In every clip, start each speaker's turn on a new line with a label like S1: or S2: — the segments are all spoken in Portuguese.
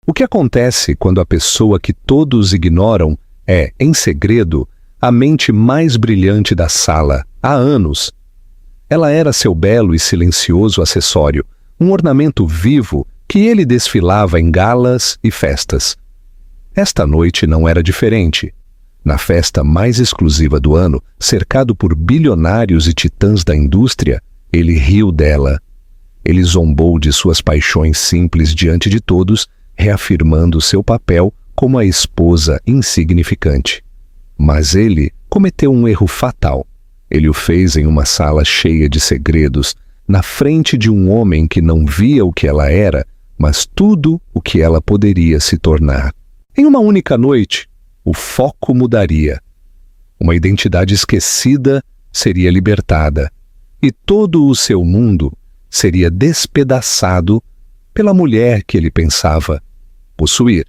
S1: O que acontece quando a pessoa que todos ignoram é, em segredo, a mente mais brilhante da sala, há anos? Ela era seu belo e silencioso acessório, um ornamento vivo que ele desfilava em galas e festas. Esta noite não era diferente. Na festa mais exclusiva do ano, cercado por bilionários e titãs da indústria, ele riu dela. Ele zombou de suas paixões simples diante de todos, reafirmando seu papel como a esposa insignificante. Mas ele cometeu um erro fatal. Ele o fez em uma sala cheia de segredos, na frente de um homem que não via o que ela era, mas tudo o que ela poderia se tornar. Em uma única noite, o foco mudaria. Uma identidade esquecida seria libertada, e todo o seu mundo seria despedaçado pela mulher que ele pensava possuir.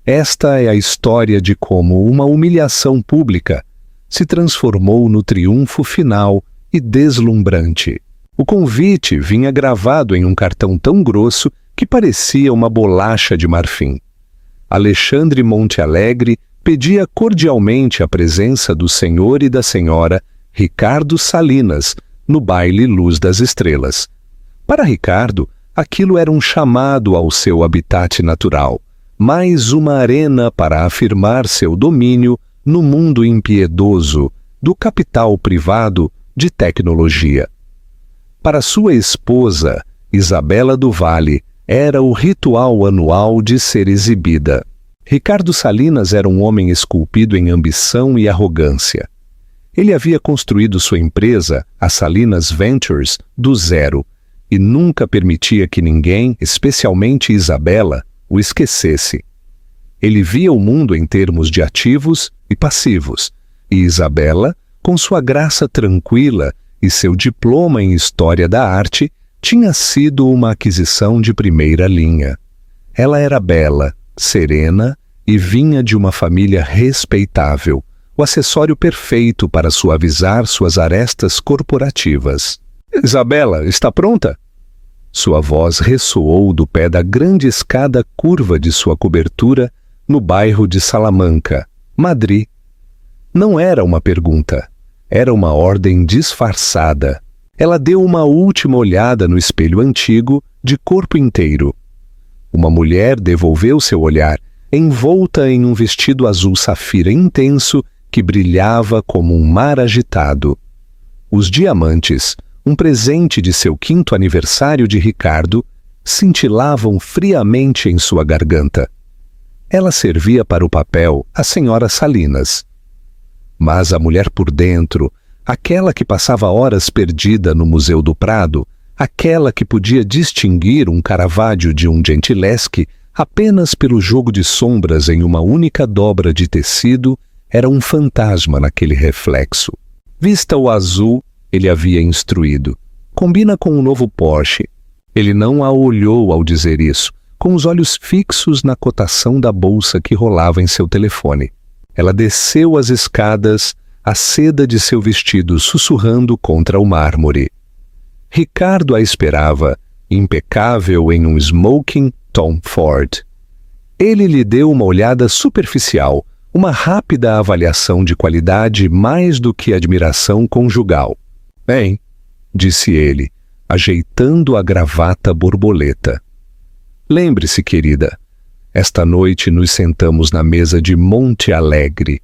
S1: Esta é a história de como uma humilhação pública se transformou no triunfo final e deslumbrante. O convite vinha gravado em um cartão tão grosso que parecia uma bolacha de marfim. Alexandre Montealegre pedia cordialmente a presença do senhor e da senhora Ricardo Salinas no baile Luz das Estrelas. Para Ricardo, aquilo era um chamado ao seu habitat natural, mais uma arena para afirmar seu domínio no mundo impiedoso do capital privado de tecnologia. Para sua esposa, Isabela do Vale, era o ritual anual de ser exibida. Ricardo Salinas era um homem esculpido em ambição e arrogância. Ele havia construído sua empresa, a Salinas Ventures, do zero, e nunca permitia que ninguém, especialmente Isabela, o esquecesse. Ele via o mundo em termos de ativos e passivos, e Isabela, com sua graça tranquila e seu diploma em História da Arte, tinha sido uma aquisição de primeira linha. Ela era bela, serena e vinha de uma família respeitável, o acessório perfeito para suavizar suas arestas corporativas. Isabela, está pronta? Sua voz ressoou do pé da grande escada curva de sua cobertura no bairro de Salamanca, Madrid. Não era uma pergunta, era uma ordem disfarçada. Ela deu uma última olhada no espelho antigo, de corpo inteiro. Uma mulher devolveu seu olhar, envolta em um vestido azul safira intenso que brilhava como um mar agitado. Os diamantes, um presente de seu 5º aniversário de Ricardo, cintilavam friamente em sua garganta. Ela servia para o papel a senhora Salinas. Mas a mulher por dentro, aquela que passava horas perdida no Museu do Prado, aquela que podia distinguir um Caravaggio de um Gentileschi apenas pelo jogo de sombras em uma única dobra de tecido, era um fantasma naquele reflexo. Vista o azul, ele havia instruído. Combina com o novo Porsche. Ele não a olhou ao dizer isso, com os olhos fixos na cotação da bolsa que rolava em seu telefone. Ela desceu as escadas, a seda de seu vestido sussurrando contra o mármore. Ricardo a esperava, impecável em um smoking Tom Ford. Ele lhe deu uma olhada superficial, uma rápida avaliação de qualidade mais do que admiração conjugal. Bem, disse ele, ajeitando a gravata borboleta. Lembre-se, querida, esta noite nos sentamos na mesa de Montealegre.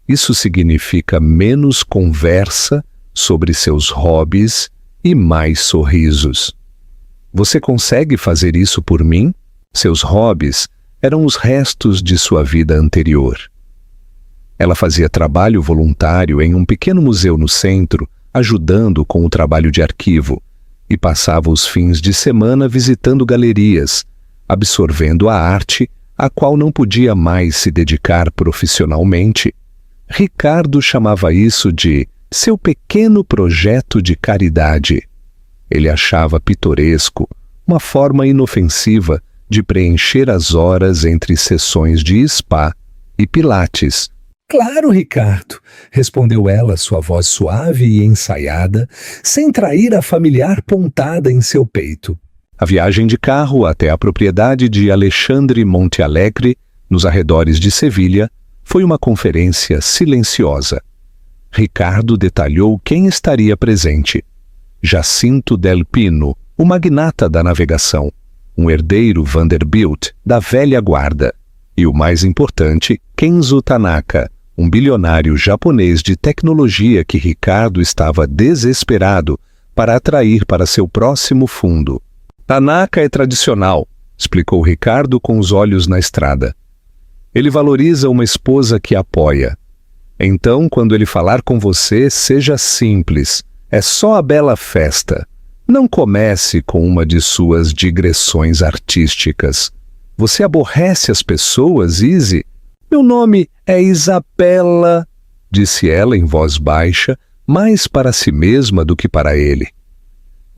S1: Isso significa menos conversa sobre seus hobbies e mais sorrisos. Você consegue fazer isso por mim? Seus hobbies eram os restos de sua vida anterior. Ela fazia trabalho voluntário em um pequeno museu no centro, ajudando com o trabalho de arquivo, e passava os fins de semana visitando galerias, absorvendo a arte a qual não podia mais se dedicar profissionalmente. Ricardo chamava isso de seu pequeno projeto de caridade. Ele achava pitoresco, uma forma inofensiva de preencher as horas entre sessões de spa e pilates.
S2: Claro, Ricardo, respondeu ela, sua voz suave e ensaiada, sem trair a familiar pontada em seu peito.
S1: A viagem de carro até a propriedade de Alexandre Montealegre, nos arredores de Sevilha, foi uma conferência silenciosa. Ricardo detalhou quem estaria presente. Jacinto del Pino, o magnata da navegação, um herdeiro Vanderbilt da velha guarda, e o mais importante, Kenzo Tanaka, um bilionário japonês de tecnologia que Ricardo estava desesperado para atrair para seu próximo fundo. Tanaka é tradicional, explicou Ricardo com os olhos na estrada. Ele valoriza uma esposa que apoia. Então, quando ele falar com você, seja simples. É só a bela festa. Não comece com uma de suas digressões artísticas. Você aborrece as pessoas, Izzy? Meu nome é Isabela, disse ela em voz baixa, mais para si mesma do que para ele.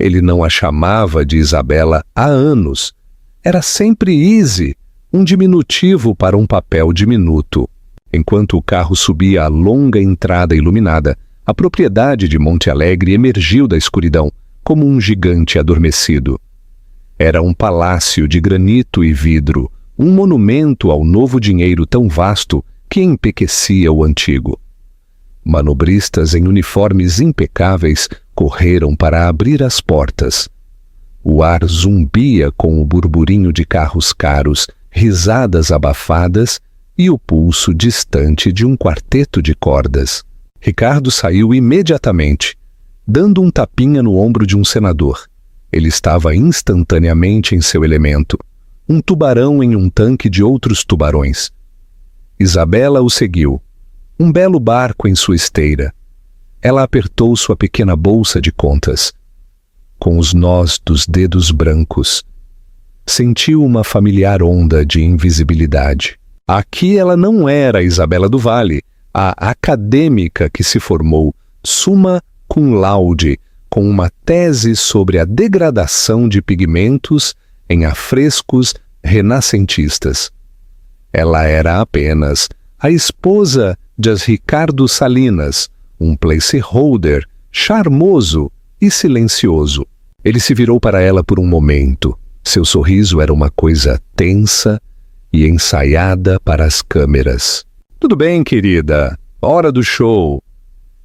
S1: Ele não a chamava de Isabela há anos. Era sempre Izzy, um diminutivo para um papel diminuto. Enquanto o carro subia a longa entrada iluminada, a propriedade de Montealegre emergiu da escuridão, como um gigante adormecido. Era um palácio de granito e vidro, um monumento ao novo dinheiro tão vasto que empequecia o antigo. Manobristas em uniformes impecáveis correram para abrir as portas. O ar zumbia com o burburinho de carros caros, risadas abafadas e o pulso distante de um quarteto de cordas. Ricardo saiu imediatamente, dando um tapinha no ombro de um senador. Ele estava instantaneamente em seu elemento, um tubarão em um tanque de outros tubarões. Isabela o seguiu, um belo barco em sua esteira. Ela apertou sua pequena bolsa de contas, com os nós dos dedos brancos. Sentiu uma familiar onda de invisibilidade. Aqui ela não era a Isabela do Vale, a acadêmica que se formou summa cum laude, com uma tese sobre a degradação de pigmentos em afrescos renascentistas. Ela era apenas a esposa de Ricardo Salinas, um placeholder charmoso e silencioso. Ele se virou para ela por um momento. Seu sorriso era uma coisa tensa e ensaiada para as câmeras. Tudo bem, querida. Hora do show.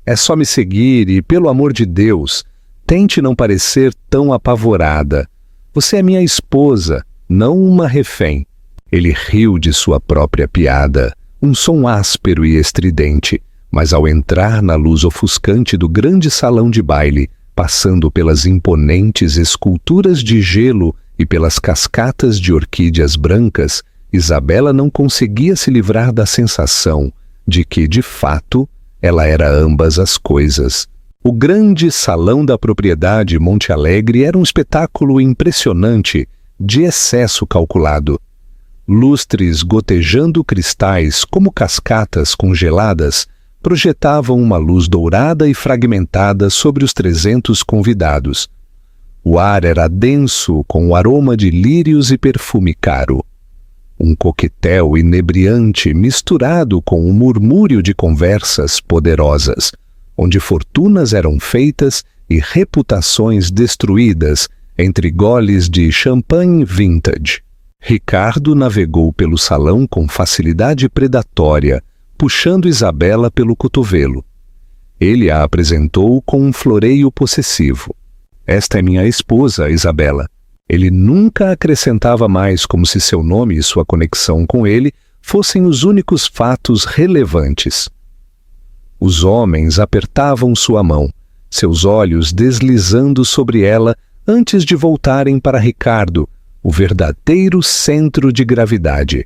S1: É só me seguir e, pelo amor de Deus, tente não parecer tão apavorada. Você é minha esposa, não uma refém. Ele riu de sua própria piada, um som áspero e estridente, mas ao entrar na luz ofuscante do grande salão de baile, passando pelas imponentes esculturas de gelo e pelas cascatas de orquídeas brancas, Isabela não conseguia se livrar da sensação de que, de fato, ela era ambas as coisas. O grande salão da propriedade Montealegre era um espetáculo impressionante, de excesso calculado. Lustres gotejando cristais como cascatas congeladas projetavam uma luz dourada e fragmentada sobre os 300 convidados. O ar era denso com o aroma de lírios e perfume caro. Um coquetel inebriante misturado com um murmúrio de conversas poderosas, onde fortunas eram feitas e reputações destruídas entre goles de champanhe vintage. Ricardo navegou pelo salão com facilidade predatória, puxando Isabela pelo cotovelo. Ele a apresentou com um floreio possessivo. Esta é minha esposa, Isabela. Ele nunca acrescentava mais, como se seu nome e sua conexão com ele fossem os únicos fatos relevantes. Os homens apertavam sua mão, seus olhos deslizando sobre ela antes de voltarem para Ricardo, o verdadeiro centro de gravidade.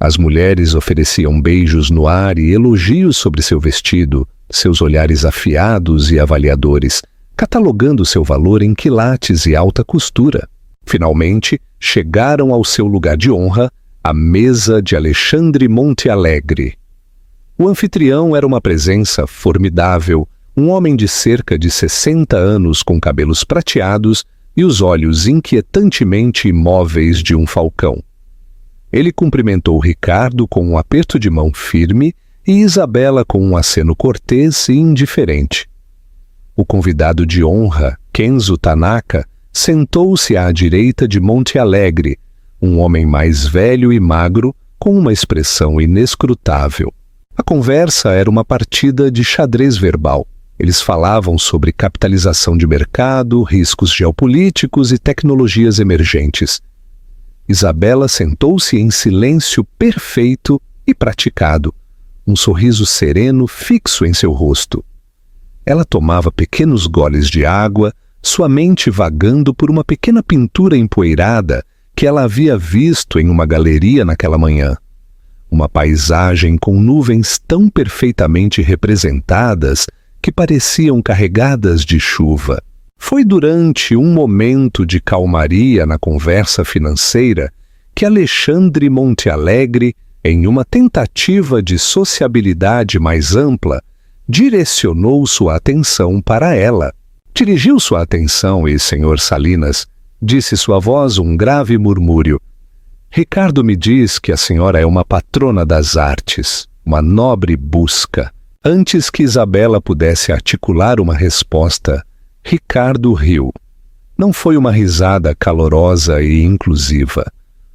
S1: As mulheres ofereciam beijos no ar e elogios sobre seu vestido, seus olhares afiados e avaliadores, catalogando seu valor em quilates e alta costura. Finalmente, chegaram ao seu lugar de honra, a mesa de Alexandre Montealegre. O anfitrião era uma presença formidável, um homem de cerca de 60 anos com cabelos prateados e os olhos inquietantemente imóveis de um falcão. Ele cumprimentou Ricardo com um aperto de mão firme e Isabela com um aceno cortês e indiferente. O convidado de honra, Kenzo Tanaka, sentou-se à direita de Monte Alegre, um homem mais velho e magro, com uma expressão inescrutável. A conversa era uma partida de xadrez verbal. Eles falavam sobre capitalização de mercado, riscos geopolíticos e tecnologias emergentes. Isabela sentou-se em silêncio perfeito e praticado, um sorriso sereno fixo em seu rosto. Ela tomava pequenos goles de água, sua mente vagando por uma pequena pintura empoeirada que ela havia visto em uma galeria naquela manhã. Uma paisagem com nuvens tão perfeitamente representadas que pareciam carregadas de chuva. Foi durante um momento de calmaria na conversa financeira que Alexandre Montealegre, em uma tentativa de sociabilidade mais ampla, direcionou sua atenção para ela. Dirigiu sua atenção e, Sr. Salinas, disse sua voz um grave murmúrio. Ricardo me diz que a senhora é uma patrona das artes, uma nobre busca. Antes que Isabela pudesse articular uma resposta, Ricardo riu. Não foi uma risada calorosa e inclusiva.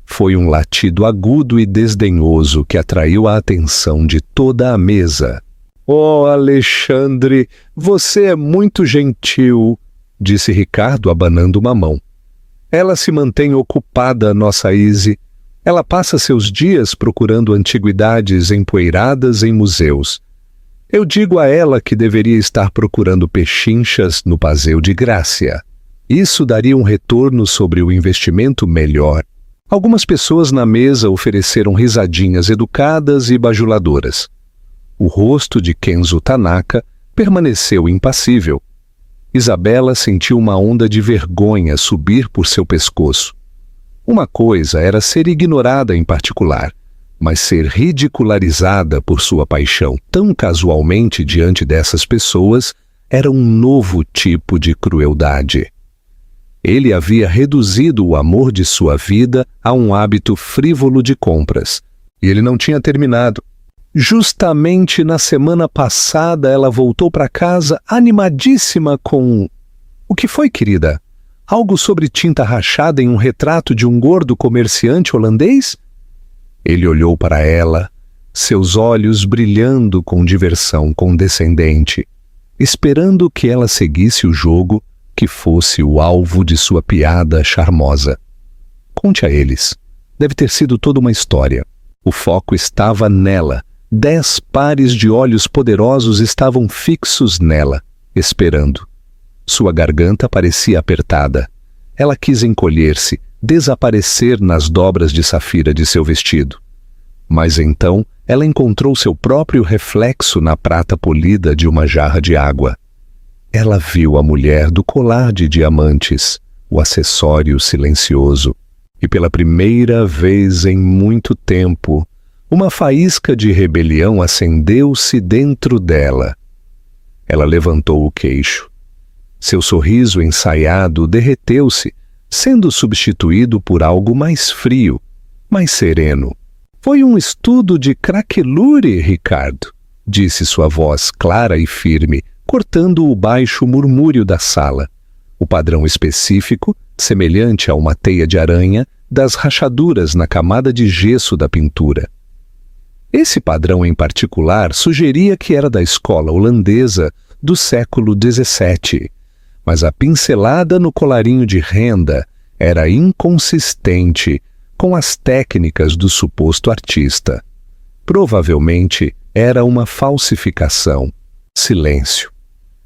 S1: Foi um latido agudo e desdenhoso que atraiu a atenção de toda a mesa. «Oh, Alexandre, você é muito gentil», disse Ricardo abanando uma mão. «Ela se mantém ocupada, nossa Izzy. Ela passa seus dias procurando antiguidades empoeiradas em museus. Eu digo a ela que deveria estar procurando pechinchas no Passeio de Grácia. Isso daria um retorno sobre o investimento melhor». Algumas pessoas na mesa ofereceram risadinhas educadas e bajuladoras. O rosto de Kenzo Tanaka permaneceu impassível. Isabela sentiu uma onda de vergonha subir por seu pescoço. Uma coisa era ser ignorada em particular, mas ser ridicularizada por sua paixão tão casualmente diante dessas pessoas era um novo tipo de crueldade. Ele havia reduzido o amor de sua vida a um hábito frívolo de compras, e ele não tinha terminado. Justamente na semana passada ela voltou para casa animadíssima com... O que foi, querida? Algo sobre tinta rachada em um retrato de um gordo comerciante holandês? Ele olhou para ela, seus olhos brilhando com diversão condescendente, esperando que ela seguisse o jogo, que fosse o alvo de sua piada charmosa. Conte a eles. Deve ter sido toda uma história. O foco estava nela. 10 pares de olhos poderosos estavam fixos nela, esperando. Sua garganta parecia apertada. Ela quis encolher-se, desaparecer nas dobras de safira de seu vestido. Mas então ela encontrou seu próprio reflexo na prata polida de uma jarra de água. Ela viu a mulher do colar de diamantes, o acessório silencioso, e pela primeira vez em muito tempo, uma faísca de rebelião acendeu-se dentro dela. Ela levantou o queixo. Seu sorriso ensaiado derreteu-se, sendo substituído por algo mais frio, mais sereno. Foi um estudo de craquelure, Ricardo, disse sua voz clara e firme, cortando o baixo murmúrio da sala. O padrão específico, semelhante a uma teia de aranha, das rachaduras na camada de gesso da pintura. Esse padrão em particular sugeria que era da escola holandesa do século XVII, mas a pincelada no colarinho de renda era inconsistente com as técnicas do suposto artista. Provavelmente era uma falsificação. Silêncio.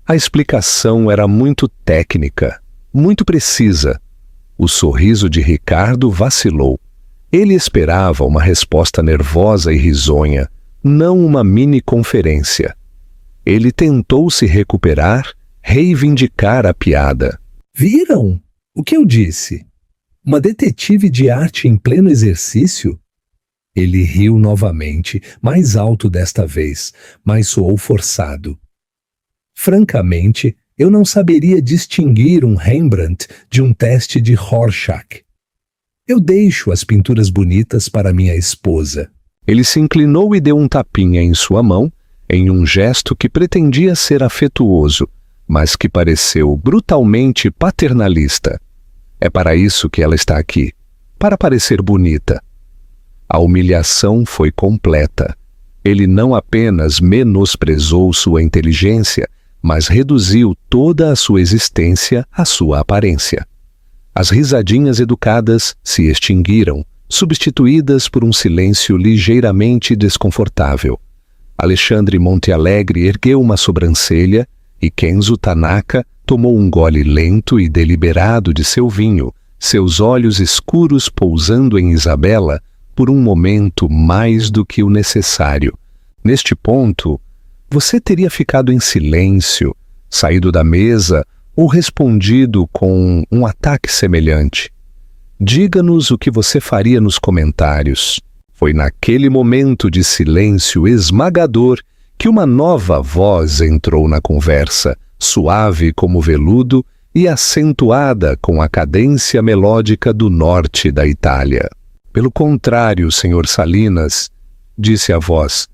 S1: A explicação era muito técnica, muito precisa. O sorriso de Ricardo vacilou. Ele esperava uma resposta nervosa e risonha, não uma mini-conferência. Ele tentou se recuperar, reivindicar a piada.
S2: Viram? O que eu disse? Uma detetive de arte em pleno exercício? Ele riu novamente, mais alto desta vez, mas soou forçado. Francamente, eu não saberia distinguir um Rembrandt de um teste de Rorschach. Eu deixo as pinturas bonitas para minha esposa.
S1: Ele se inclinou e deu um tapinha em sua mão, em um gesto que pretendia ser afetuoso, mas que pareceu brutalmente paternalista. É para isso que ela está aqui, para parecer bonita. A humilhação foi completa. Ele não apenas menosprezou sua inteligência, mas reduziu toda a sua existência à sua aparência. As risadinhas educadas se extinguiram, substituídas por um silêncio ligeiramente desconfortável. Alexandre Montealegre ergueu uma sobrancelha e Kenzo Tanaka tomou um gole lento e deliberado de seu vinho, seus olhos escuros pousando em Isabela por um momento mais do que o necessário. Neste ponto, você teria ficado em silêncio, saído da mesa ou respondido com um ataque semelhante. Diga-nos o que você faria nos comentários. Foi naquele momento de silêncio esmagador que uma nova voz entrou na conversa, suave como veludo e acentuada com a cadência melódica do norte da Itália. Pelo contrário, Sr. Salinas, disse a voz,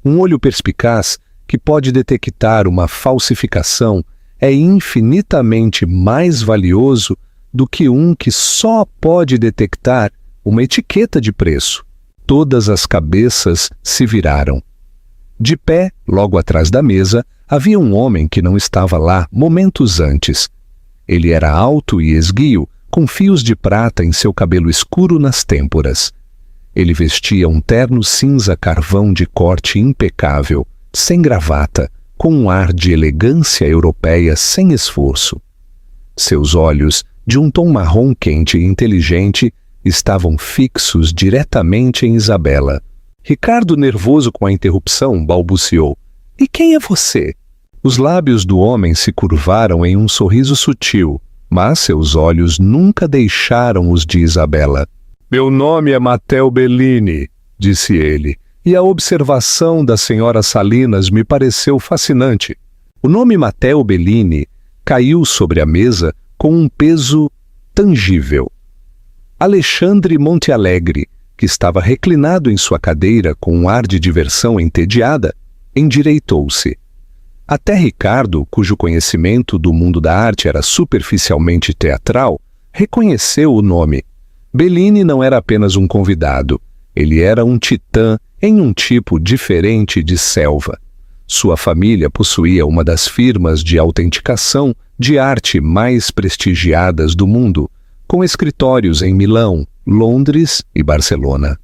S1: um olho perspicaz que pode detectar uma falsificação é infinitamente mais valioso do que um que só pode detectar uma etiqueta de preço. Todas as cabeças se viraram. De pé, logo atrás da mesa, havia um homem que não estava lá momentos antes. Ele era alto e esguio, com fios de prata em seu cabelo escuro nas têmporas. Ele vestia um terno cinza carvão de corte impecável, sem gravata, com um ar de elegância europeia sem esforço. Seus olhos, de um tom marrom quente e inteligente, estavam fixos diretamente em Isabela. Ricardo, nervoso com a interrupção, balbuciou. E quem é você? Os lábios do homem se curvaram em um sorriso sutil, mas seus olhos nunca deixaram os de Isabela. Meu nome é Matteo Bellini, disse ele, e a observação da senhora Salinas me pareceu fascinante. O nome Matteo Bellini caiu sobre a mesa com um peso tangível. Alexandre Montealegre, que estava reclinado em sua cadeira com um ar de diversão entediada, endireitou-se. Até Ricardo, cujo conhecimento do mundo da arte era superficialmente teatral, reconheceu o nome. Bellini não era apenas um convidado, ele era um titã em um tipo diferente de selva. Sua família possuía uma das firmas de autenticação de arte mais prestigiadas do mundo, com escritórios em Milão, Londres e Barcelona.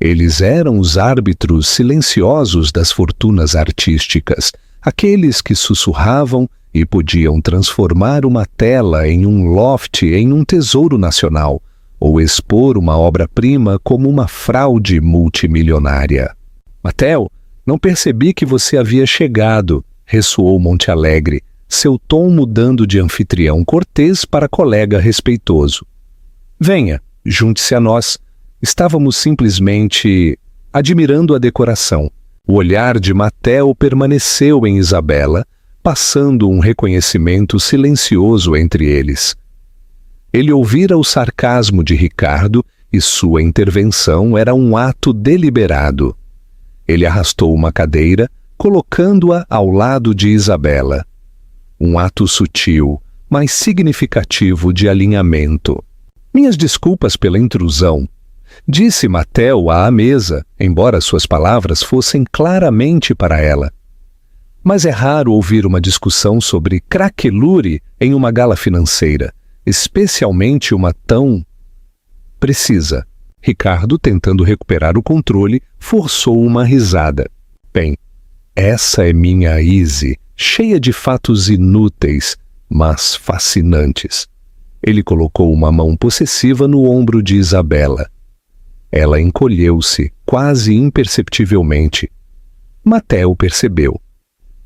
S1: Eles eram os árbitros silenciosos das fortunas artísticas, aqueles que sussurravam e podiam transformar uma tela em um loft em um tesouro nacional, ou expor uma obra-prima como uma fraude multimilionária. Matteo, não percebi que você havia chegado, ressoou Montealegre, seu tom mudando de anfitrião cortês para colega respeitoso. Venha, junte-se a nós. Estávamos simplesmente admirando a decoração. O olhar de Matteo permaneceu em Isabela, passando um reconhecimento silencioso entre eles. Ele ouvira o sarcasmo de Ricardo e sua intervenção era um ato deliberado. Ele arrastou uma cadeira, colocando-a ao lado de Isabela. Um ato sutil, mas significativo de alinhamento. Minhas desculpas pela intrusão, disse Matteo à mesa, embora suas palavras fossem claramente para ela. Mas é raro ouvir uma discussão sobre craquelure em uma gala financeira, especialmente uma tão precisa. Ricardo, tentando recuperar o controle, forçou uma risada. Bem, essa é minha Izzy, cheia de fatos inúteis, mas fascinantes. Ele colocou uma mão possessiva no ombro de Isabela. Ela encolheu-se, quase imperceptivelmente. Matteo percebeu.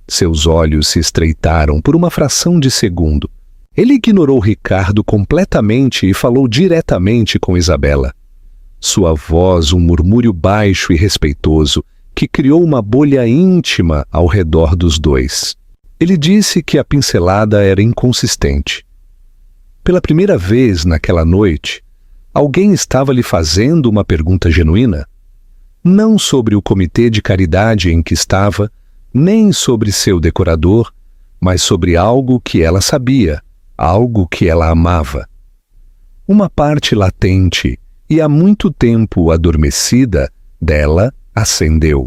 S1: Seus olhos se estreitaram por uma fração de segundo. Ele ignorou Ricardo completamente e falou diretamente com Isabela. Sua voz, um murmúrio baixo e respeitoso, que criou uma bolha íntima ao redor dos dois. Ele disse que a pincelada era inconsistente. Pela primeira vez naquela noite, alguém estava lhe fazendo uma pergunta genuína? Não sobre o comitê de caridade em que estava, nem sobre seu decorador, mas sobre algo que ela sabia, algo que ela amava. Uma parte latente e há muito tempo adormecida dela acendeu.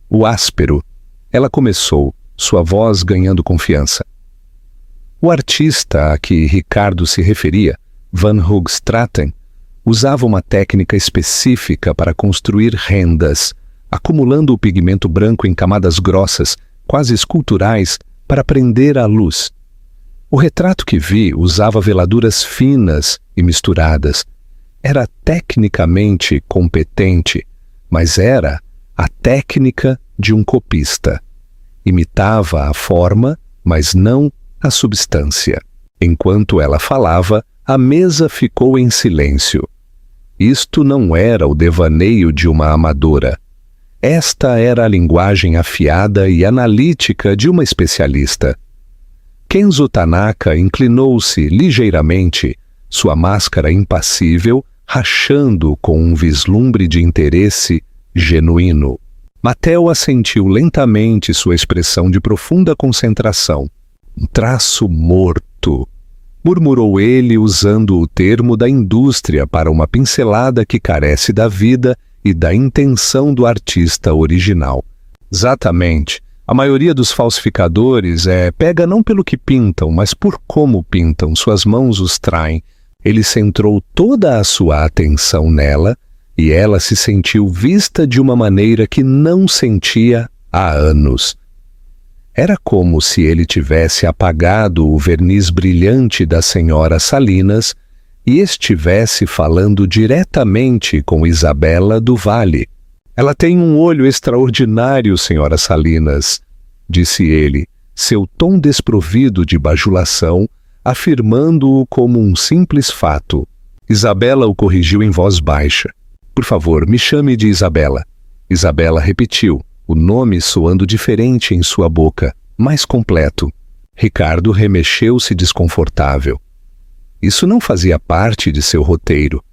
S1: O áspero. Ela começou, sua voz ganhando confiança. O artista a que Ricardo se referia, Van Hoogstraten, usava uma técnica específica para construir rendas, acumulando o pigmento branco em camadas grossas, quase esculturais, para prender a luz. O retrato que vi usava veladuras finas e misturadas. Era tecnicamente competente, mas era a técnica de um copista. Imitava a forma, mas não a substância. Enquanto ela falava, a mesa ficou em silêncio. Isto não era o devaneio de uma amadora. Esta era a linguagem afiada e analítica de uma especialista. Kenzo Tanaka inclinou-se ligeiramente, sua máscara impassível rachando com um vislumbre de interesse genuíno. Mateo assentiu lentamente sua expressão de profunda concentração. Um traço morto, murmurou ele usando o termo da indústria para uma pincelada que carece da vida e da intenção do artista original. Exatamente. A maioria dos falsificadores pega não pelo que pintam, mas por como pintam, suas mãos os traem. Ele centrou toda a sua atenção nela e ela se sentiu vista de uma maneira que não sentia há anos. Era como se ele tivesse apagado o verniz brilhante da senhora Salinas e estivesse falando diretamente com Isabela do Vale. Ela tem um olho extraordinário, senhora Salinas, disse ele, seu tom desprovido de bajulação, afirmando-o como um simples fato. Isabela o corrigiu em voz baixa. Por favor, me chame de Isabela. Isabela repetiu, o nome soando diferente em sua boca, mais completo. Ricardo remexeu-se desconfortável. Isso não fazia parte de seu roteiro.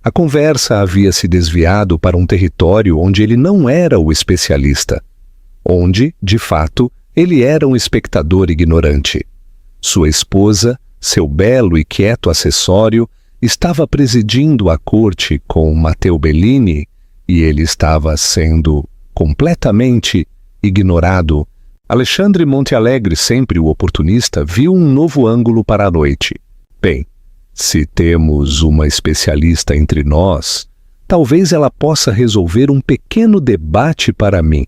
S1: A conversa havia se desviado para um território onde ele não era o especialista, onde, de fato, ele era um espectador ignorante. Sua esposa, seu belo e quieto acessório, estava presidindo a corte com Matteo Bellini e ele estava sendo completamente ignorado. Alexandre Montealegre, sempre o oportunista, viu um novo ângulo para a noite. Bem, se temos uma especialista entre nós, talvez ela possa resolver um pequeno debate para mim,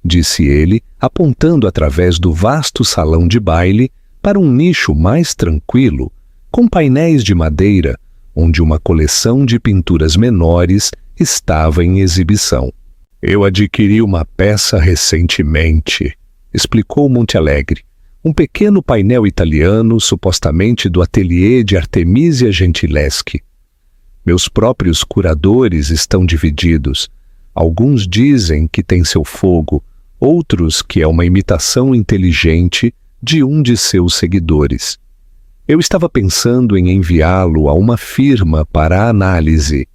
S1: disse ele, apontando através do vasto salão de baile para um nicho mais tranquilo, com painéis de madeira, onde uma coleção de pinturas menores estava em exibição. Eu adquiri uma peça recentemente, explicou Montealegre. Um pequeno painel italiano, supostamente do ateliê de Artemisia Gentileschi. Meus próprios curadores estão divididos. Alguns dizem que tem seu fogo, outros que é uma imitação inteligente de um de seus seguidores. Eu estava pensando em enviá-lo a uma firma para análise.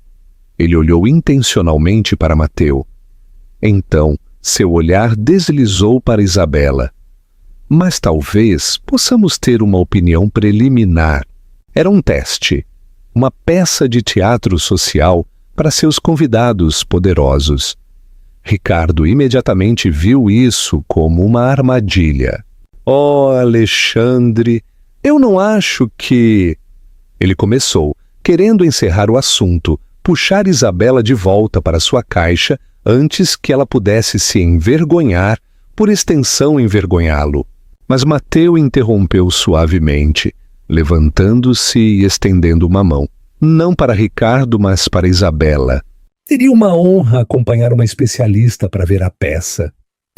S1: Ele olhou intencionalmente para Matteo. Então, seu olhar deslizou para Isabela. Mas talvez possamos ter uma opinião preliminar. Era um teste, uma peça de teatro social para seus convidados poderosos. Ricardo imediatamente viu isso como uma armadilha. Oh, Alexandre, eu não acho que... Ele começou, querendo encerrar o assunto, puxar Isabela de volta para sua caixa antes que ela pudesse se envergonhar, por extensão envergonhá-lo. Mas Matteo interrompeu suavemente, levantando-se e estendendo uma mão. Não para Ricardo, mas para Isabela.
S2: Seria uma honra acompanhar uma especialista para ver a peça,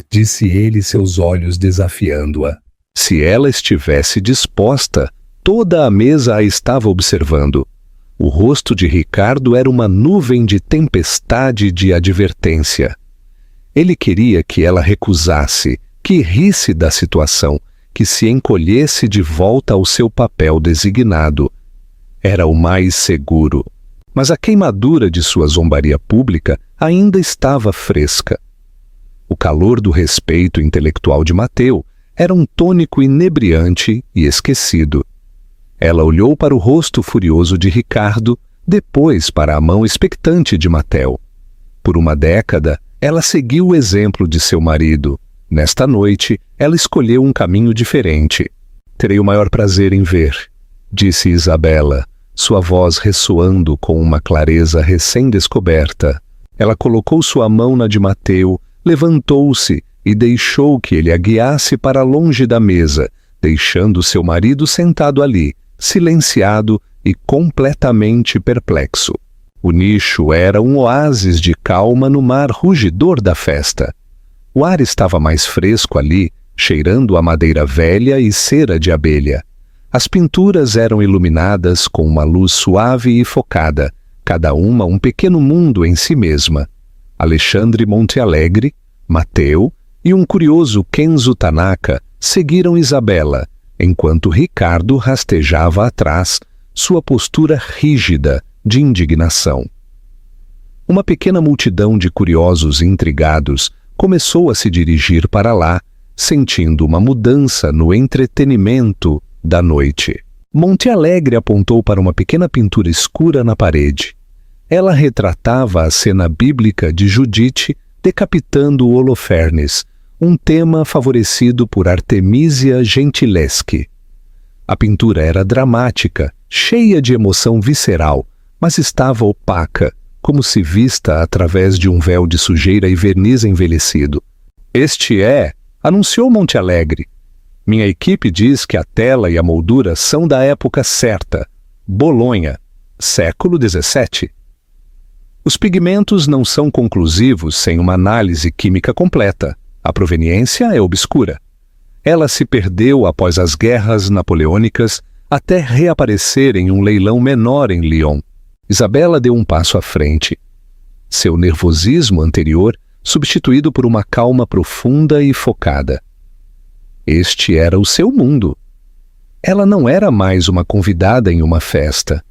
S2: disse ele, seus olhos desafiando-a.
S1: Se ela estivesse disposta, toda a mesa a estava observando. O rosto de Ricardo era uma nuvem de tempestade de advertência. Ele queria que ela recusasse, que risse da situação, que se encolhesse de volta ao seu papel designado. Era o mais seguro. Mas a queimadura de sua zombaria pública ainda estava fresca. O calor do respeito intelectual de Matteo era um tônico inebriante e esquecido. Ela olhou para o rosto furioso de Ricardo, depois para a mão expectante de Mateo. Por uma década, ela seguiu o exemplo de seu marido. Nesta noite, ela escolheu um caminho diferente. Terei o maior prazer em ver, disse Isabela, sua voz ressoando com uma clareza recém-descoberta. Ela colocou sua mão na de Mateo, levantou-se e deixou que ele a guiasse para longe da mesa, deixando seu marido sentado ali, silenciado e completamente perplexo. O nicho era um oásis de calma no mar rugidor da festa. O ar estava mais fresco ali, cheirando a madeira velha e cera de abelha. As pinturas eram iluminadas com uma luz suave e focada, cada uma um pequeno mundo em si mesma. Alexandre Montealegre, Mateo e um curioso Kenzo Tanaka seguiram Isabela, enquanto Ricardo rastejava atrás, sua postura rígida de indignação. Uma pequena multidão de curiosos e intrigados começou a se dirigir para lá, sentindo uma mudança no entretenimento da noite. Montealegre apontou para uma pequena pintura escura na parede. Ela retratava a cena bíblica de Judite decapitando Holofernes, um tema favorecido por Artemisia Gentileschi. A pintura era dramática, cheia de emoção visceral, mas estava opaca, como se vista através de um véu de sujeira e verniz envelhecido. Anunciou Montealegre. Minha equipe diz que a tela e a moldura são da época certa, Bolonha, século XVII. Os pigmentos não são conclusivos sem uma análise química completa. A proveniência é obscura. Ela se perdeu após as guerras napoleônicas até reaparecer em um leilão menor em Lyon. Isabela deu um passo à frente. Seu nervosismo anterior substituído por uma calma profunda e focada. Este era o seu mundo. Ela não era mais uma convidada em uma festa.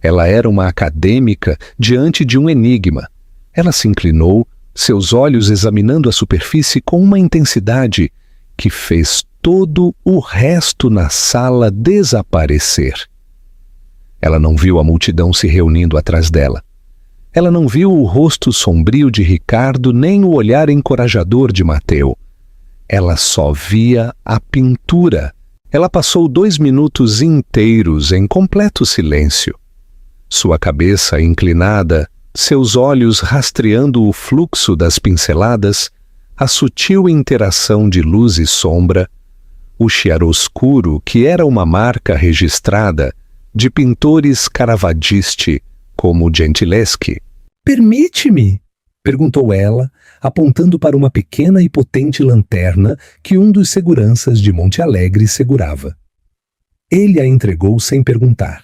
S1: Ela era uma acadêmica diante de um enigma. Ela se inclinou, seus olhos examinando a superfície com uma intensidade que fez todo o resto na sala desaparecer. Ela não viu a multidão se reunindo atrás dela. Ela não viu o rosto sombrio de Ricardo nem o olhar encorajador de Mateo. Ela só via a pintura. Ela passou 2 minutos inteiros em completo silêncio. Sua cabeça inclinada, seus olhos rastreando o fluxo das pinceladas, a sutil interação de luz e sombra, o chiaroscuro que era uma marca registrada de pintores Caravaggisti como Gentileschi.
S2: Permite-me? Perguntou ela, apontando para uma pequena e potente lanterna que um dos seguranças de Montealegre segurava. Ele a entregou sem perguntar.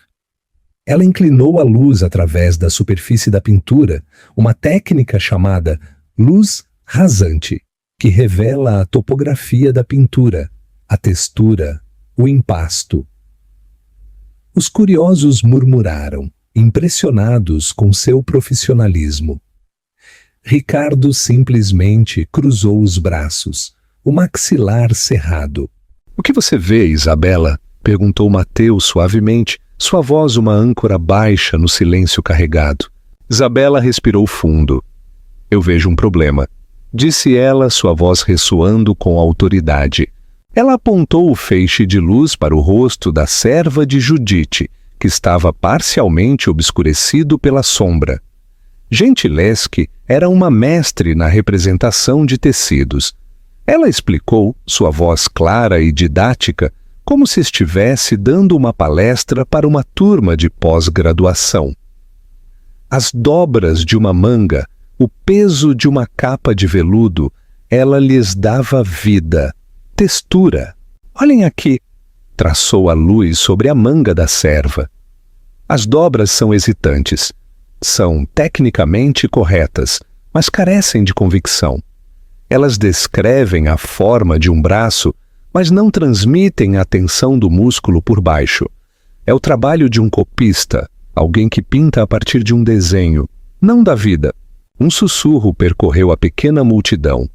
S2: Ela inclinou a luz através da superfície da pintura, uma técnica chamada luz rasante, que revela a topografia da pintura, a textura, o impasto. Os curiosos murmuraram, impressionados com seu profissionalismo. Ricardo simplesmente cruzou os braços, o maxilar cerrado.
S1: O que você vê, Isabela? Perguntou Mateo suavemente, sua voz uma âncora baixa no silêncio carregado. Isabela respirou fundo. Eu vejo um problema, disse ela, sua voz ressoando com autoridade. Ela apontou o feixe de luz para o rosto da serva de Judite, que estava parcialmente obscurecido pela sombra. Gentileschi era uma mestre na representação de tecidos. Ela explicou, sua voz clara e didática, como se estivesse dando uma palestra para uma turma de pós-graduação. As dobras de uma manga, o peso de uma capa de veludo, ela lhes dava vida, textura. Olhem aqui, traçou a luz sobre a manga da serva. As dobras são hesitantes. São tecnicamente corretas, mas carecem de convicção. Elas descrevem a forma de um braço, mas não transmitem a tensão do músculo por baixo. É o trabalho de um copista, alguém que pinta a partir de um desenho, não da vida. Um sussurro percorreu a pequena multidão.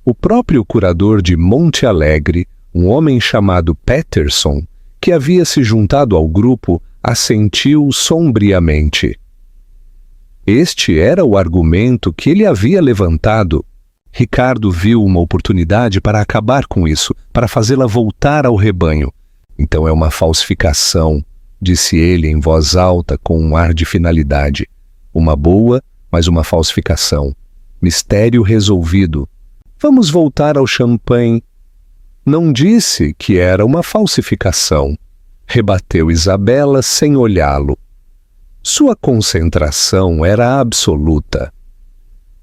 S1: O próprio curador de Montealegre, um homem chamado Peterson, que havia se juntado ao grupo, assentiu sombriamente. Este era o argumento que ele havia levantado. Ricardo viu uma oportunidade para acabar com isso, para fazê-la voltar ao rebanho. Então é uma falsificação, disse ele em voz alta com um ar de finalidade. Uma boa, mas uma falsificação. Mistério resolvido. Vamos voltar ao champanhe. Não disse que era uma falsificação, rebateu Isabela sem olhá-lo. Sua concentração era absoluta.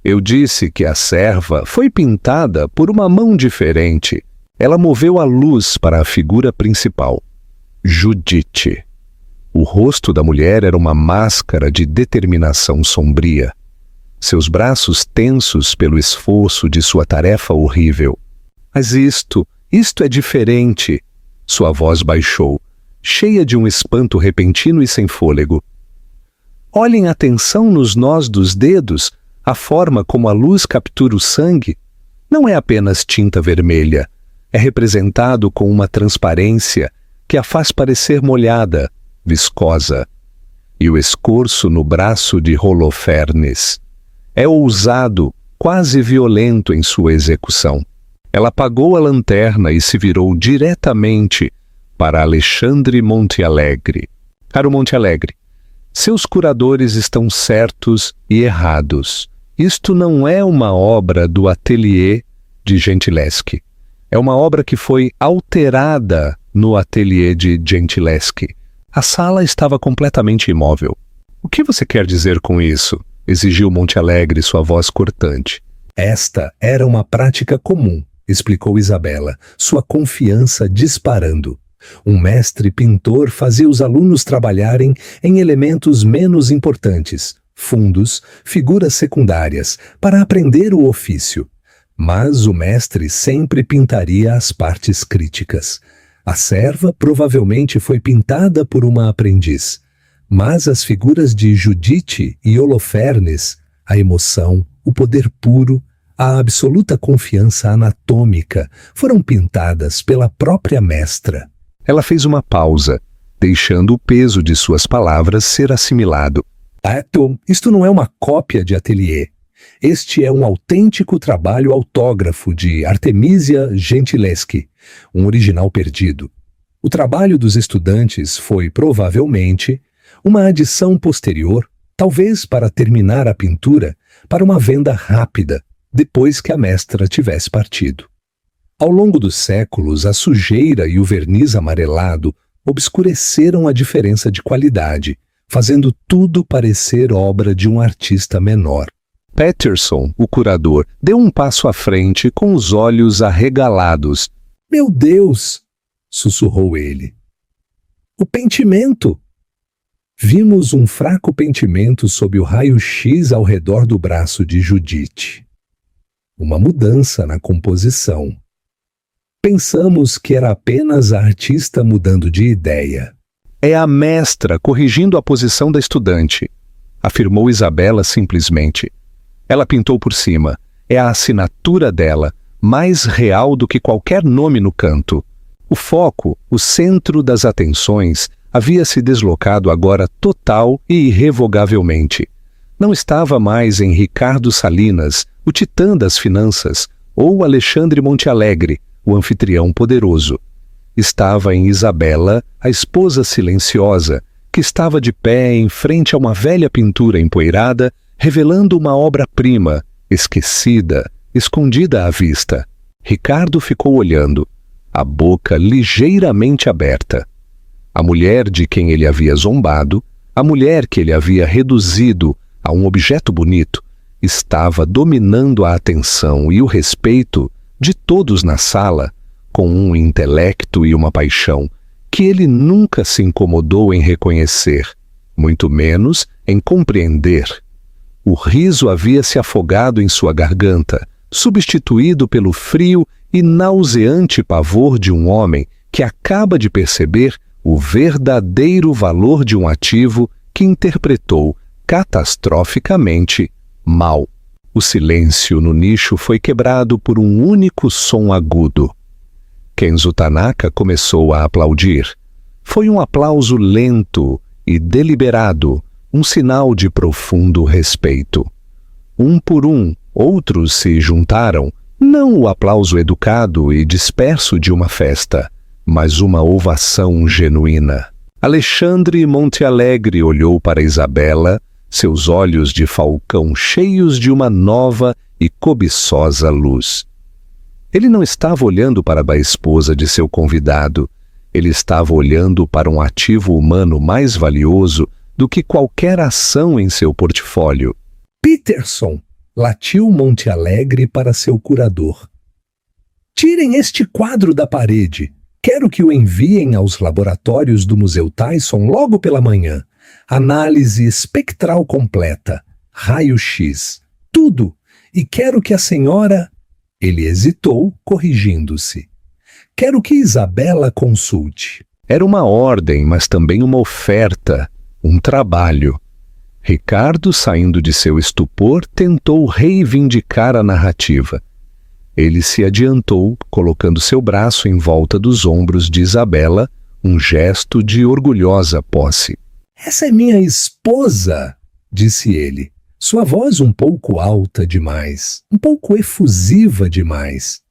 S1: Eu disse que a serva foi pintada por uma mão diferente. Ela moveu a luz para a figura principal. Judite. O rosto da mulher era uma máscara de determinação sombria. Seus braços tensos pelo esforço de sua tarefa horrível. Mas isto é diferente. Sua voz baixou, cheia de um espanto repentino e sem fôlego. Olhem a tensão nos nós dos dedos, a forma como a luz captura o sangue. Não é apenas tinta vermelha. É representado com uma transparência que a faz parecer molhada, viscosa. E o escorço no braço de Holofernes é ousado, quase violento em sua execução. Ela apagou a lanterna e se virou diretamente para Alexandre Montealegre. Caro Montealegre, seus curadores estão certos e errados. Isto não é uma obra do ateliê de Gentileschi. É uma obra que foi alterada no ateliê de Gentileschi. A sala estava completamente imóvel. O que você quer dizer com isso? Exigiu Montealegre, sua voz cortante.
S2: Esta era uma prática comum, explicou Isabela, sua confiança disparando. Um mestre pintor fazia os alunos trabalharem em elementos menos importantes, fundos, figuras secundárias, para aprender o ofício. Mas o mestre sempre pintaria as partes críticas. A serva provavelmente foi pintada por uma aprendiz. Mas as figuras de Judite e Holofernes, a emoção, o poder puro, a absoluta confiança anatômica, foram pintadas pela própria mestra.
S1: Ela fez uma pausa, deixando o peso de suas palavras ser assimilado.
S2: Isto não é uma cópia de ateliê. Este é um autêntico trabalho autógrafo de Artemisia Gentileschi, um original perdido. O trabalho dos estudantes foi, provavelmente, uma adição posterior, talvez para terminar a pintura, para uma venda rápida, depois que a mestra tivesse partido. Ao longo dos séculos, a sujeira e o verniz amarelado obscureceram a diferença de qualidade, fazendo tudo parecer obra de um artista menor.
S1: Patterson, o curador, deu um passo à frente com os olhos arregalados.
S2: Meu Deus! Sussurrou ele. O pentimento! Vimos um fraco pentimento sob o raio-x ao redor do braço de Judite. Uma mudança na composição. Pensamos que era apenas a artista mudando de ideia.
S1: É a mestra corrigindo a posição da estudante, afirmou Isabela simplesmente. Ela pintou por cima. É a assinatura dela, mais real do que qualquer nome no canto. O foco, o centro das atenções, havia se deslocado agora total e irrevogavelmente. Não estava mais em Ricardo Salinas, o titã das finanças, ou Alexandre Montealegre, o anfitrião poderoso. Estava em Isabela, a esposa silenciosa, que estava de pé em frente a uma velha pintura empoeirada, revelando uma obra-prima, esquecida, escondida à vista. Ricardo ficou olhando, a boca ligeiramente aberta. A mulher de quem ele havia zombado, a mulher que ele havia reduzido a um objeto bonito, estava dominando a atenção e o respeito de todos na sala, com um intelecto e uma paixão que ele nunca se incomodou em reconhecer, muito menos em compreender. O riso havia se afogado em sua garganta, substituído pelo frio e nauseante pavor de um homem que acaba de perceber o verdadeiro valor de um ativo que interpretou catastroficamente mal. O silêncio no nicho foi quebrado por um único som agudo. Kenzo Tanaka começou a aplaudir. Foi um aplauso lento e deliberado, um sinal de profundo respeito. Um por um, outros se juntaram, não o aplauso educado e disperso de uma festa, mas uma ovação genuína. Alexandre Montealegre olhou para Isabela, seus olhos de falcão cheios de uma nova e cobiçosa luz. Ele não estava olhando para a esposa de seu convidado, ele estava olhando para um ativo humano mais valioso do que qualquer ação em seu portfólio.
S2: Peterson, latiu Montealegre para seu curador. Tirem este quadro da parede. Quero que o enviem aos laboratórios do Museu Tyson logo pela manhã. Análise espectral completa, raio-x, tudo. E quero que a senhora... Ele hesitou, corrigindo-se. Quero que Isabela consulte.
S1: Era uma ordem, mas também uma oferta, um trabalho. Ricardo, saindo de seu estupor, tentou reivindicar a narrativa. Ele se adiantou, colocando seu braço em volta dos ombros de Isabela, um gesto de orgulhosa posse.
S2: Essa é minha esposa, disse ele. Sua voz um pouco alta demais, um pouco efusiva demais.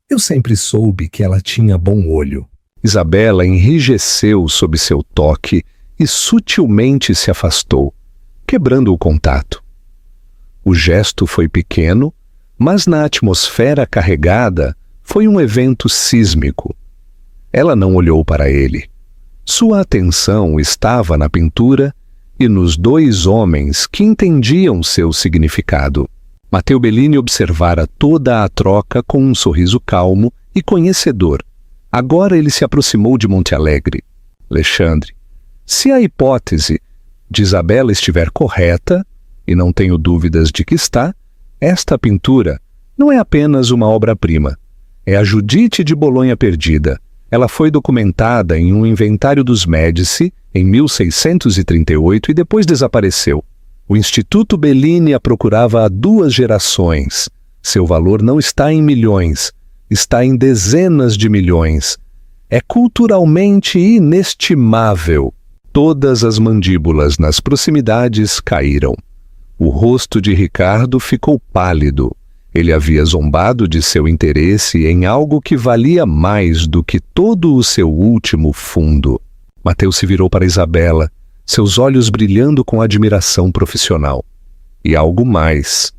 S2: Eu sempre soube que ela tinha bom olho.
S1: Isabela enrijeceu sob seu toque e sutilmente se afastou, quebrando o contato. O gesto foi pequeno, mas na atmosfera carregada foi um evento sísmico. Ela não olhou para ele. Sua atenção estava na pintura e nos dois homens que entendiam seu significado. Matteo Bellini observara toda a troca com um sorriso calmo e conhecedor. Agora ele se aproximou de Montealegre. Alexandre, se a hipótese de Isabela estiver correta, e não tenho dúvidas de que está, esta pintura não é apenas uma obra-prima. É a Judite de Bolonha perdida. Ela foi documentada em um inventário dos Médici em 1638 e depois desapareceu. O Instituto Bellini a procurava há 2 gerações. Seu valor não está em milhões, está em dezenas de milhões. É culturalmente inestimável. Todas as mandíbulas nas proximidades caíram. O rosto de Ricardo ficou pálido. Ele havia zombado de seu interesse em algo que valia mais do que todo o seu último fundo. Matteo se virou para Isabela, seus olhos brilhando com admiração profissional. E algo mais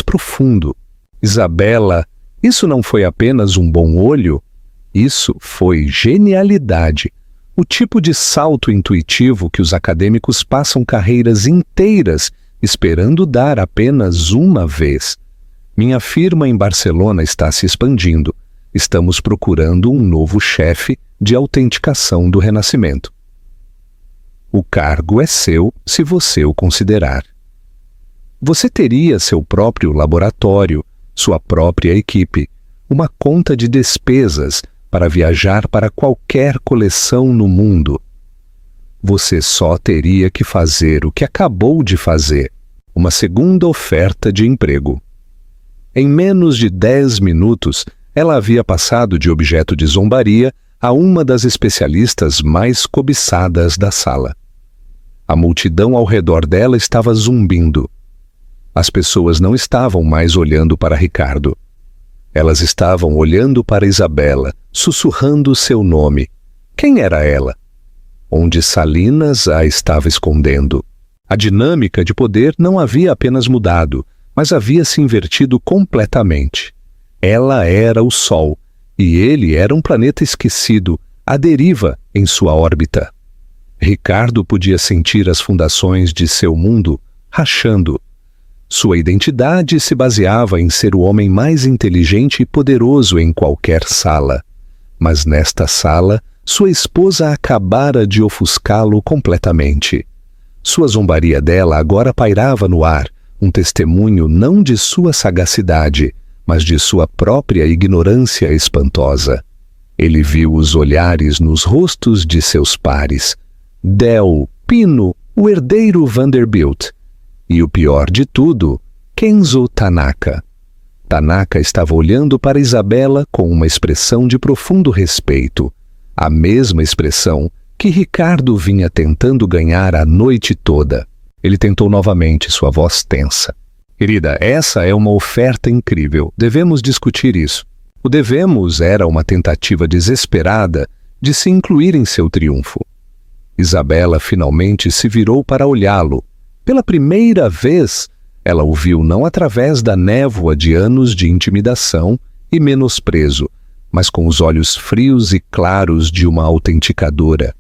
S1: profundo. Isabela, isso não foi apenas um bom olho? Isso foi genialidade. O tipo de salto intuitivo que os acadêmicos passam carreiras inteiras esperando dar apenas uma vez. Minha firma em Barcelona está se expandindo. Estamos procurando um novo chefe de autenticação do Renascimento. O cargo é seu se você o considerar. Você teria seu próprio laboratório, sua própria equipe, uma conta de despesas para viajar para qualquer coleção no mundo. Você só teria que fazer o que acabou de fazer, uma segunda oferta de emprego. Em menos de 10 minutos, ela havia passado de objeto de zombaria a uma das especialistas mais cobiçadas da sala. A multidão ao redor dela estava zumbindo. As pessoas não estavam mais olhando para Ricardo. Elas estavam olhando para Isabela, sussurrando seu nome. Quem era ela? Onde Salinas a estava escondendo. A dinâmica de poder não havia apenas mudado, mas havia se invertido completamente. Ela era o Sol, e ele era um planeta esquecido, à deriva em sua órbita. Ricardo podia sentir as fundações de seu mundo rachando. Sua identidade se baseava em ser o homem mais inteligente e poderoso em qualquer sala. Mas nesta sala, sua esposa acabara de ofuscá-lo completamente. Sua zombaria dela agora pairava no ar, um testemunho não de sua sagacidade, mas de sua própria ignorância espantosa. Ele viu os olhares nos rostos de seus pares. Del, Pino, o herdeiro Vanderbilt. E o pior de tudo, Kenzo Tanaka. Tanaka estava olhando para Isabela com uma expressão de profundo respeito, a mesma expressão que Ricardo vinha tentando ganhar a noite toda. Ele tentou novamente, sua voz tensa. Querida, essa é uma oferta incrível. Devemos discutir isso. O devemos era uma tentativa desesperada de se incluir em seu triunfo. Isabela finalmente se virou para olhá-lo. Pela primeira vez, ela o viu não através da névoa de anos de intimidação e menosprezo, mas com os olhos frios e claros de uma autenticadora.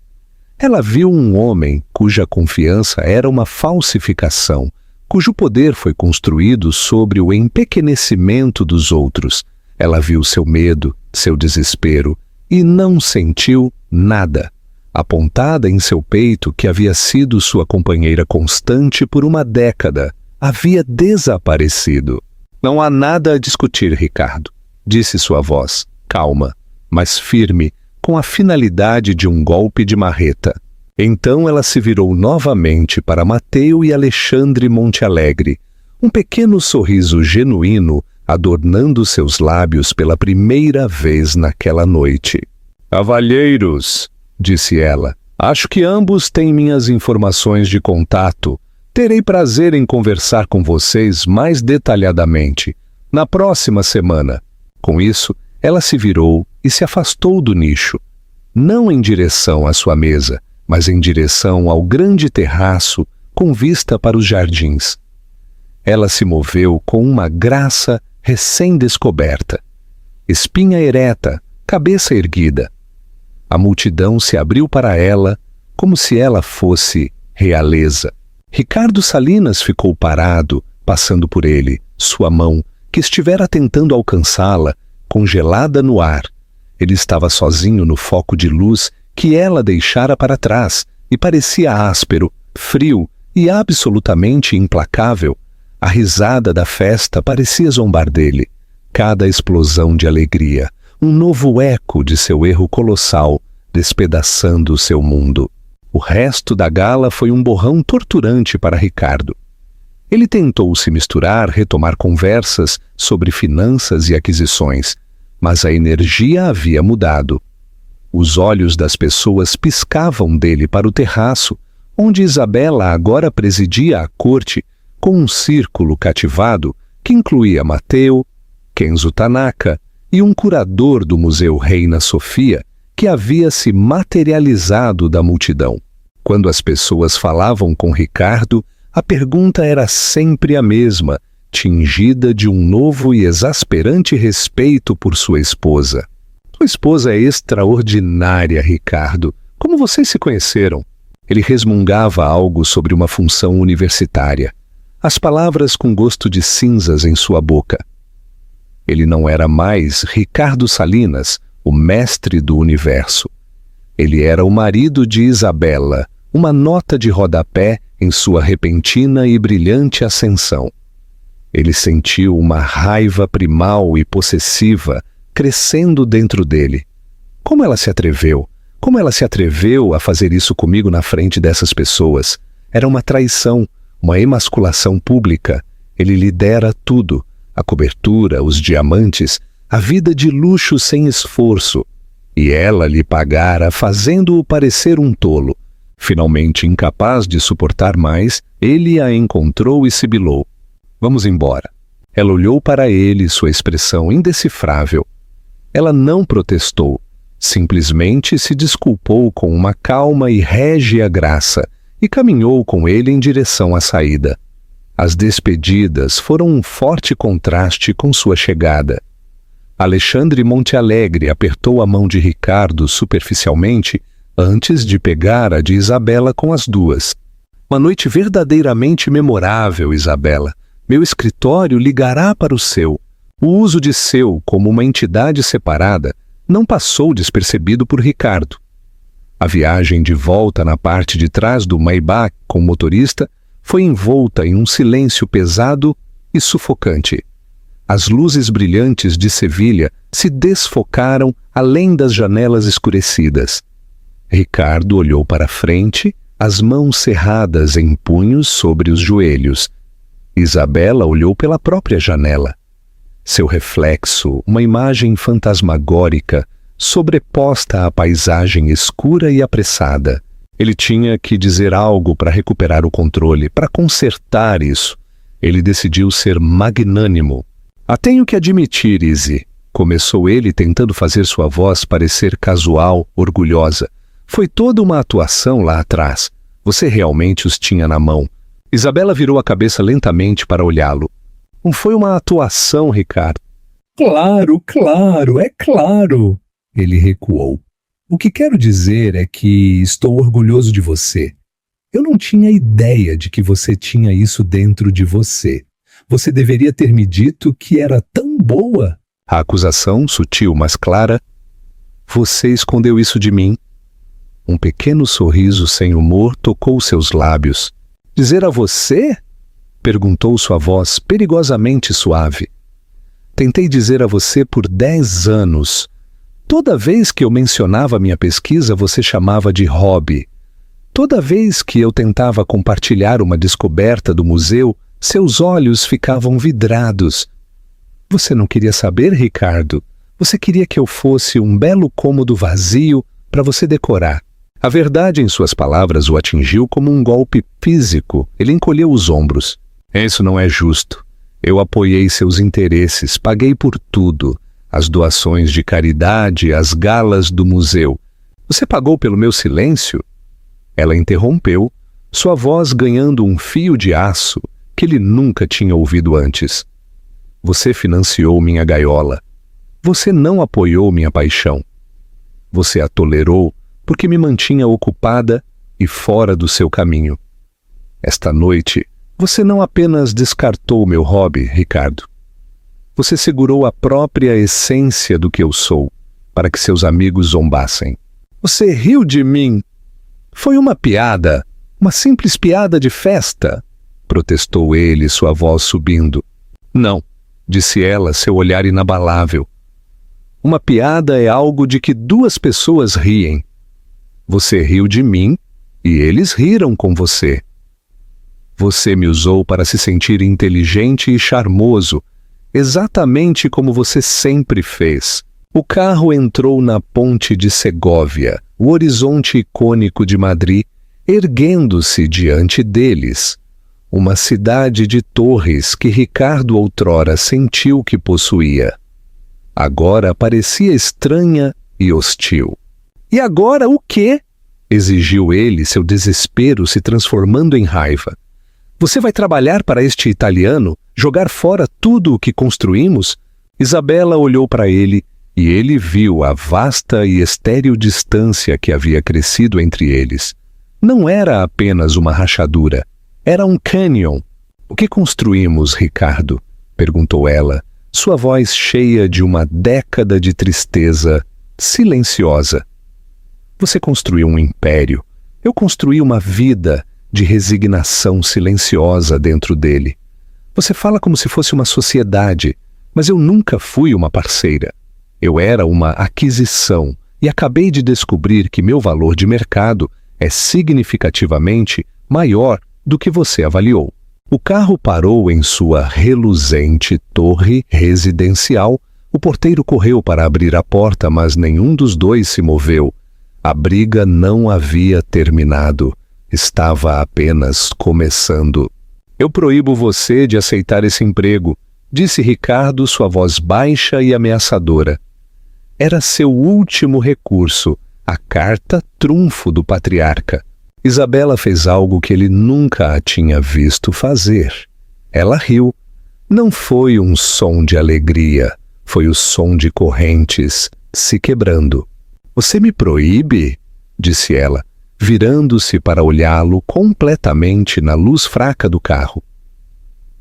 S1: Ela viu um homem cuja confiança era uma falsificação, cujo poder foi construído sobre o empequenecimento dos outros. Ela viu seu medo, seu desespero, e não sentiu nada. Apontada em seu peito, que havia sido sua companheira constante por uma década, havia desaparecido. Não há nada a discutir, Ricardo, disse sua voz, calma, mas firme, com a finalidade de um golpe de marreta. Então ela se virou novamente para Mateu e Alexandre Montealegre, um pequeno sorriso genuíno adornando seus lábios pela primeira vez naquela noite. Cavalheiros, disse ela, acho que ambos têm minhas informações de contato. Terei prazer em conversar com vocês mais detalhadamente na próxima semana. Com isso, ela se virou e se afastou do nicho, não em direção à sua mesa, mas em direção ao grande terraço com vista para os jardins. Ela se moveu com uma graça recém-descoberta, espinha ereta, cabeça erguida. A multidão se abriu para ela como se ela fosse realeza. Ricardo Salinas ficou parado, passando por ele, sua mão, que estivera tentando alcançá-la, congelada no ar. Ele estava sozinho no foco de luz que ela deixara para trás e parecia áspero, frio e absolutamente implacável. A risada da festa parecia zombar dele. Cada explosão de alegria, um novo eco de seu erro colossal, despedaçando o seu mundo. O resto da gala foi um borrão torturante para Ricardo. Ele tentou se misturar, retomar conversas sobre finanças e aquisições, mas a energia havia mudado. Os olhos das pessoas piscavam dele para o terraço, onde Isabela agora presidia a corte, com um círculo cativado que incluía Mateu, Kenzo Tanaka e um curador do Museu Reina Sofia que havia se materializado da multidão. Quando as pessoas falavam com Ricardo, a pergunta era sempre a mesma, tingida de um novo e exasperante respeito por sua esposa. Sua esposa é extraordinária, Ricardo. Como vocês se conheceram? Ele resmungava algo sobre uma função universitária. As palavras com gosto de cinzas em sua boca. Ele não era mais Ricardo Salinas, o mestre do universo. Ele era o marido de Isabela, uma nota de rodapé em sua repentina e brilhante ascensão. Ele sentiu uma raiva primal e possessiva crescendo dentro dele. Como ela se atreveu? Como ela se atreveu a fazer isso comigo na frente dessas pessoas? Era uma traição, uma emasculação pública. Ele lhe dera tudo, a cobertura, os diamantes, a vida de luxo sem esforço. E ela lhe pagara fazendo-o parecer um tolo. Finalmente, incapaz de suportar mais, ele a encontrou e sibilou. Vamos embora. Ela olhou para ele, sua expressão indecifrável. Ela não protestou, simplesmente se desculpou com uma calma e régia graça e caminhou com ele em direção à saída. As despedidas foram um forte contraste com sua chegada. Alexandre Montealegre apertou a mão de Ricardo superficialmente antes de pegar a de Isabela com as duas. Uma noite verdadeiramente memorável, Isabela. Meu escritório ligará para o seu. O uso de seu como uma entidade separada não passou despercebido por Ricardo. A viagem de volta na parte de trás do Maybach com o motorista foi envolta em um silêncio pesado e sufocante. As luzes brilhantes de Sevilha se desfocaram além das janelas escurecidas. Ricardo olhou para a frente, as mãos cerradas em punhos sobre os joelhos. Isabela olhou pela própria janela. Seu reflexo, uma imagem fantasmagórica, sobreposta à paisagem escura e apressada. Ele tinha que dizer algo para recuperar o controle, para consertar isso. Ele decidiu ser magnânimo. Tenho que admitir, Izzy, começou ele tentando fazer sua voz parecer casual, orgulhosa. Foi toda uma atuação lá atrás. Você realmente os tinha na mão. Isabela virou a cabeça lentamente para olhá-lo. Não foi uma atuação, Ricardo.
S2: Claro, claro, é claro. Ele recuou. O que quero dizer é que estou orgulhoso de você. Eu não tinha ideia de que você tinha isso dentro de você. Você deveria ter me dito que era tão boa.
S1: A acusação, sutil, mas clara. Você escondeu isso de mim. Um pequeno sorriso sem humor tocou seus lábios. Dizer a você? Perguntou sua voz perigosamente suave. Tentei dizer a você por 10 anos. Toda vez que eu mencionava minha pesquisa, você chamava de hobby. Toda vez que eu tentava compartilhar uma descoberta do museu, seus olhos ficavam vidrados. Você não queria saber, Ricardo? Você queria que eu fosse um belo cômodo vazio para você decorar. A verdade em suas palavras o atingiu como um golpe físico. Ele encolheu os ombros. Isso não é justo. Eu apoiei seus interesses, paguei por tudo. As doações de caridade, as galas do museu. Você pagou pelo meu silêncio? Ela interrompeu, sua voz ganhando um fio de aço que ele nunca tinha ouvido antes. Você financiou minha gaiola. Você não apoiou minha paixão. Você a tolerou porque me mantinha ocupada e fora do seu caminho. Esta noite, você não apenas descartou meu hobby, Ricardo. Você segurou a própria essência do que eu sou, para que seus amigos zombassem. Você riu de mim. Foi uma piada, uma simples piada de festa, protestou ele, sua voz subindo. Não, disse ela, seu olhar inabalável. Uma piada é algo de que duas pessoas riem. Você riu de mim e eles riram com você. Você me usou para se sentir inteligente e charmoso, exatamente como você sempre fez. O carro entrou na ponte de Segóvia, o horizonte icônico de Madrid, erguendo-se diante deles. Uma cidade de torres que Ricardo outrora sentiu que possuía. Agora parecia estranha e hostil. E agora o quê? Exigiu ele, seu desespero se transformando em raiva. Você vai trabalhar para este italiano? Jogar fora tudo o que construímos? Isabela olhou para ele e ele viu a vasta e estéril distância que havia crescido entre eles. Não era apenas uma rachadura, era um cânion. O que construímos, Ricardo? Perguntou ela, sua voz cheia de uma década de tristeza, silenciosa. Você construiu um império. Eu construí uma vida de resignação silenciosa dentro dele. Você fala como se fosse uma sociedade, mas eu nunca fui uma parceira. Eu era uma aquisição e acabei de descobrir que meu valor de mercado é significativamente maior do que você avaliou. O carro parou em sua reluzente torre residencial. O porteiro correu para abrir a porta, mas nenhum dos dois se moveu. A briga não havia terminado. Estava apenas começando. Eu proíbo você de aceitar esse emprego, disse Ricardo, sua voz baixa e ameaçadora. Era seu último recurso, a carta trunfo do patriarca. Isabela fez algo que ele nunca a tinha visto fazer. Ela riu. Não foi um som de alegria, foi o som de correntes se quebrando. Você me proíbe? Disse ela, virando-se para olhá-lo completamente na luz fraca do carro.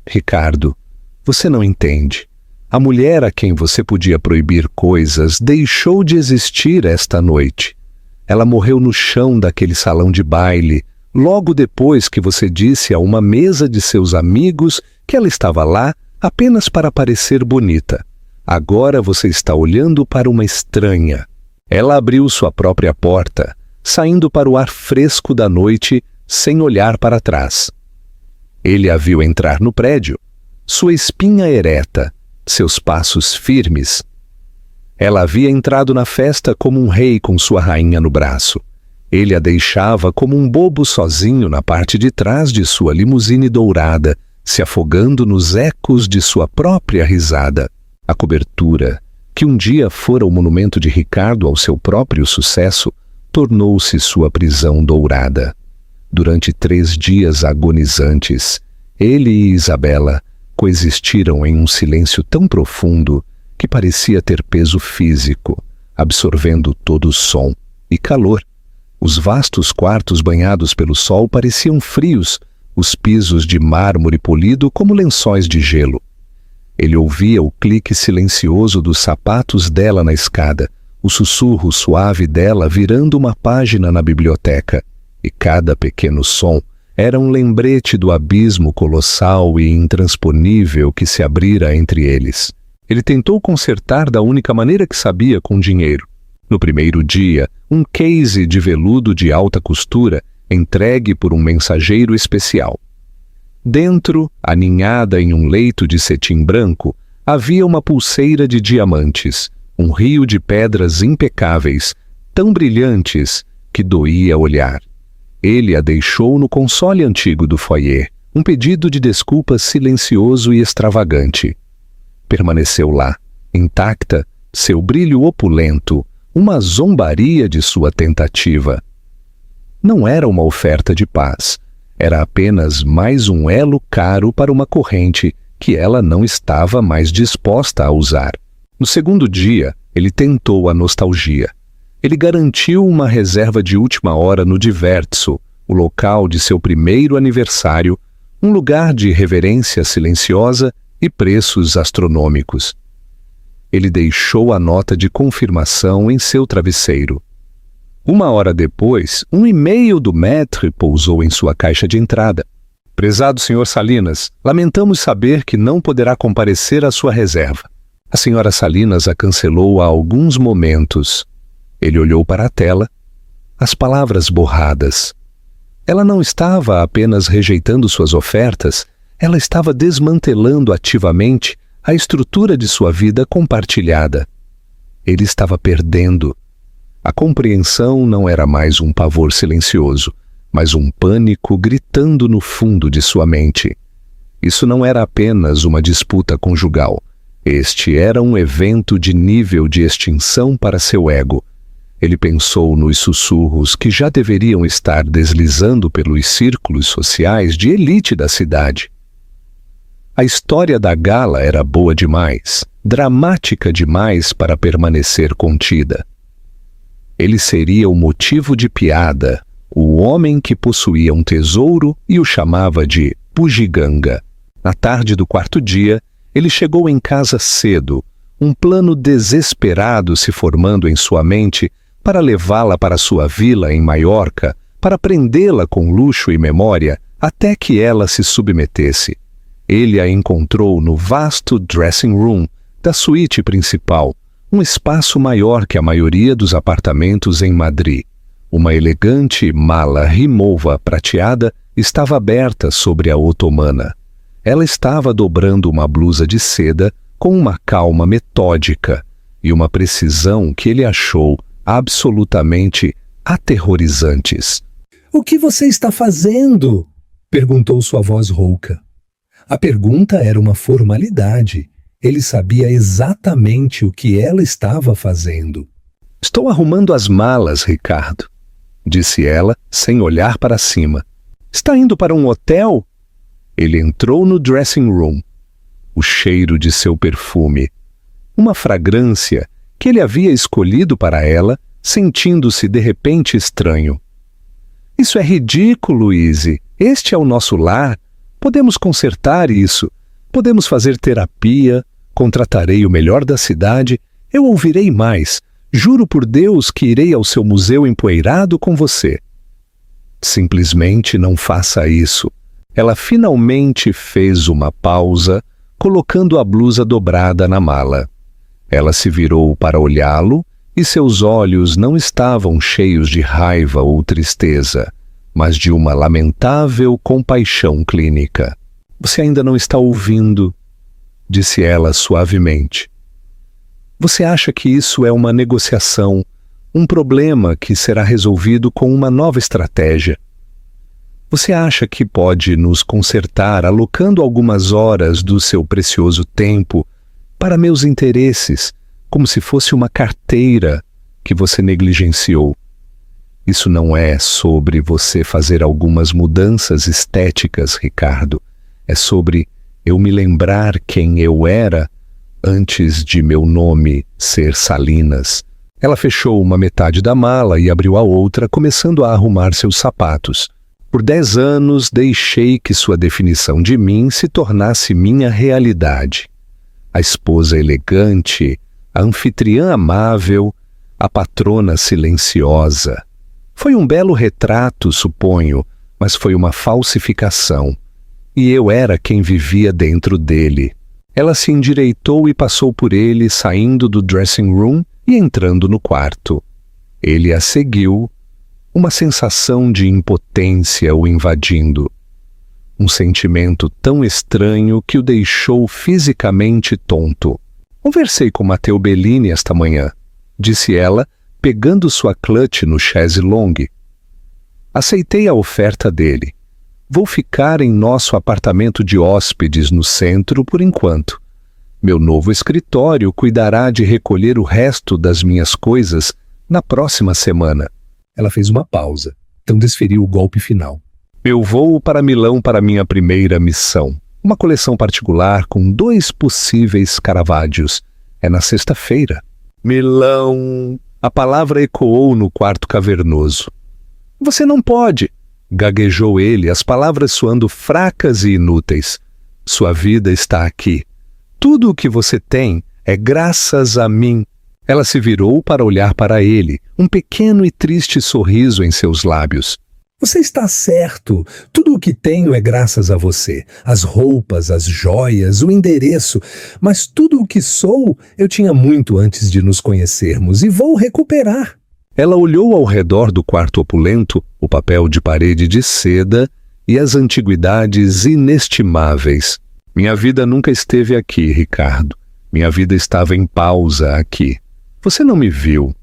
S1: Ricardo, você não entende. A mulher a quem você podia proibir coisas deixou de existir esta noite. Ela morreu no chão daquele salão de baile, logo depois que você disse a uma mesa de seus amigos que ela estava lá apenas para parecer bonita. Agora você está olhando para uma estranha. Ela abriu sua própria porta, saindo para o ar fresco da noite, sem olhar para trás. Ele a viu entrar no prédio, sua espinha ereta, seus passos firmes. Ela havia entrado na festa como um rei com sua rainha no braço. Ele a deixava como um bobo sozinho na parte de trás de sua limusine dourada, se afogando nos ecos de sua própria risada. A cobertura, que um dia fora o monumento de Ricardo ao seu próprio sucesso, tornou-se sua prisão dourada. Durante 3 dias agonizantes, ele e Isabela coexistiram em um silêncio tão profundo que parecia ter peso físico, absorvendo todo o som e calor. Os vastos quartos banhados pelo sol pareciam frios, os pisos de mármore polido como lençóis de gelo. Ele ouvia o clique silencioso dos sapatos dela na escada, o sussurro suave dela virando uma página na biblioteca, e cada pequeno som era um lembrete do abismo colossal e intransponível que se abrira entre eles. Ele tentou consertar da única maneira que sabia com dinheiro. No primeiro dia, um case de veludo de alta costura entregue por um mensageiro especial. Dentro, aninhada em um leito de cetim branco, havia uma pulseira de diamantes, um rio de pedras impecáveis, tão brilhantes que doía olhar. Ele a deixou no console antigo do foyer, um pedido de desculpas silencioso e extravagante. Permaneceu lá, intacta, seu brilho opulento, uma zombaria de sua tentativa. Não era uma oferta de paz, era apenas mais um elo caro para uma corrente que ela não estava mais disposta a usar. No segundo dia, ele tentou a nostalgia. Ele garantiu uma reserva de última hora no Diverso, o local de seu primeiro aniversário, um lugar de reverência silenciosa e preços astronômicos. Ele deixou a nota de confirmação em seu travesseiro. 1 hora depois, um e-mail do maître pousou em sua caixa de entrada. Prezado Sr. Salinas, lamentamos saber que não poderá comparecer à sua reserva. A Sra. Salinas a cancelou há alguns momentos. Ele olhou para a tela, as palavras borradas. Ela não estava apenas rejeitando suas ofertas, ela estava desmantelando ativamente a estrutura de sua vida compartilhada. Ele estava perdendo. A compreensão não era mais um pavor silencioso, mas um pânico gritando no fundo de sua mente. Isso não era apenas uma disputa conjugal. Este era um evento de nível de extinção para seu ego. Ele pensou nos sussurros que já deveriam estar deslizando pelos círculos sociais de elite da cidade. A história da gala era boa demais, dramática demais para permanecer contida. Ele seria o motivo de piada, o homem que possuía um tesouro e o chamava de bugiganga. Na tarde do 4º dia, ele chegou em casa cedo, um plano desesperado se formando em sua mente para levá-la para sua vila em Maiorca, para prendê-la com luxo e memória até que ela se submetesse. Ele a encontrou no vasto dressing room da suíte principal, um espaço maior que a maioria dos apartamentos em Madrid. Uma elegante mala rimova prateada estava aberta sobre a otomana. Ela estava dobrando uma blusa de seda com uma calma metódica e uma precisão que ele achou absolutamente aterrorizantes.
S2: "O que você está fazendo?" perguntou sua voz rouca. A pergunta era uma formalidade. Ele sabia exatamente o que ela estava fazendo.
S1: "Estou arrumando as malas, Ricardo", disse ela, sem olhar para cima. "Está indo para um hotel?" Ele entrou no dressing room. O cheiro de seu perfume, uma fragrância que ele havia escolhido para ela, sentindo-se de repente estranho. "Isso é ridículo, Izzy. Este é o nosso lar. Podemos consertar isso. Podemos fazer terapia. Contratarei o melhor da cidade. Eu ouvirei mais. Juro por Deus que irei ao seu museu empoeirado com você." Simplesmente não faça isso. Ela finalmente fez uma pausa, colocando a blusa dobrada na mala. Ela se virou para olhá-lo e seus olhos não estavam cheios de raiva ou tristeza, mas de uma lamentável compaixão clínica. "Você ainda não está ouvindo", disse ela suavemente. Você acha que isso é uma negociação, um problema que será resolvido com uma nova estratégia. Você acha que pode nos consertar alocando algumas horas do seu precioso tempo para meus interesses, como se fosse uma carteira que você negligenciou. Isso não é sobre você fazer algumas mudanças estéticas, Ricardo. É sobre eu me lembrar quem eu era antes de meu nome ser Salinas. Ela fechou uma metade da mala e abriu a outra, começando a arrumar seus sapatos. Por 10 anos deixei que sua definição de mim se tornasse minha realidade. A esposa elegante, a anfitriã amável, a patrona silenciosa. Foi um belo retrato, suponho, mas foi uma falsificação. E eu era quem vivia dentro dele. Ela se endireitou e passou por ele, saindo do dressing room e entrando no quarto. Ele a seguiu, uma sensação de impotência o invadindo. Um sentimento tão estranho que o deixou fisicamente tonto. Conversei com Matteo Bellini esta manhã, disse ela, pegando sua clutch no chaise longue. Aceitei a oferta dele. Vou ficar em nosso apartamento de hóspedes no centro por enquanto. Meu novo escritório cuidará de recolher o resto das minhas coisas na próxima semana.
S2: Ela fez uma pausa, então desferiu o golpe final.
S1: Eu vou para Milão para minha primeira missão. Uma coleção particular com 2 possíveis Caravaggios. É na sexta-feira. Milão! A palavra ecoou no quarto cavernoso. Você não pode! Gaguejou ele, as palavras soando fracas e inúteis. Sua vida está aqui. Tudo o que você tem é graças a mim. Ela se virou para olhar para ele, um pequeno e triste sorriso em seus lábios.
S2: Você está certo. Tudo o que tenho é graças a você. As roupas, as joias, o endereço. Mas tudo o que sou, eu tinha muito antes de nos conhecermos e vou recuperar.
S1: Ela olhou ao redor do quarto opulento, o papel de parede de seda e as antiguidades inestimáveis. Minha vida nunca esteve aqui, Ricardo. Minha vida estava em pausa aqui. Você não me viu,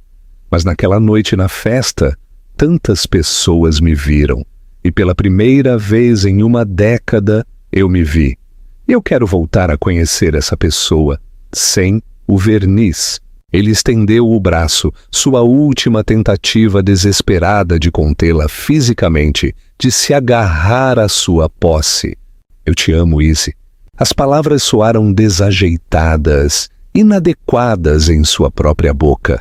S1: mas naquela noite na festa, tantas pessoas me viram. E pela primeira vez em uma década, eu me vi. E eu quero voltar a conhecer essa pessoa, sem o verniz. Ele estendeu o braço, sua última tentativa desesperada de contê-la fisicamente, de se agarrar à sua posse. Eu te amo, Izzy. As palavras soaram desajeitadas, inadequadas em sua própria boca.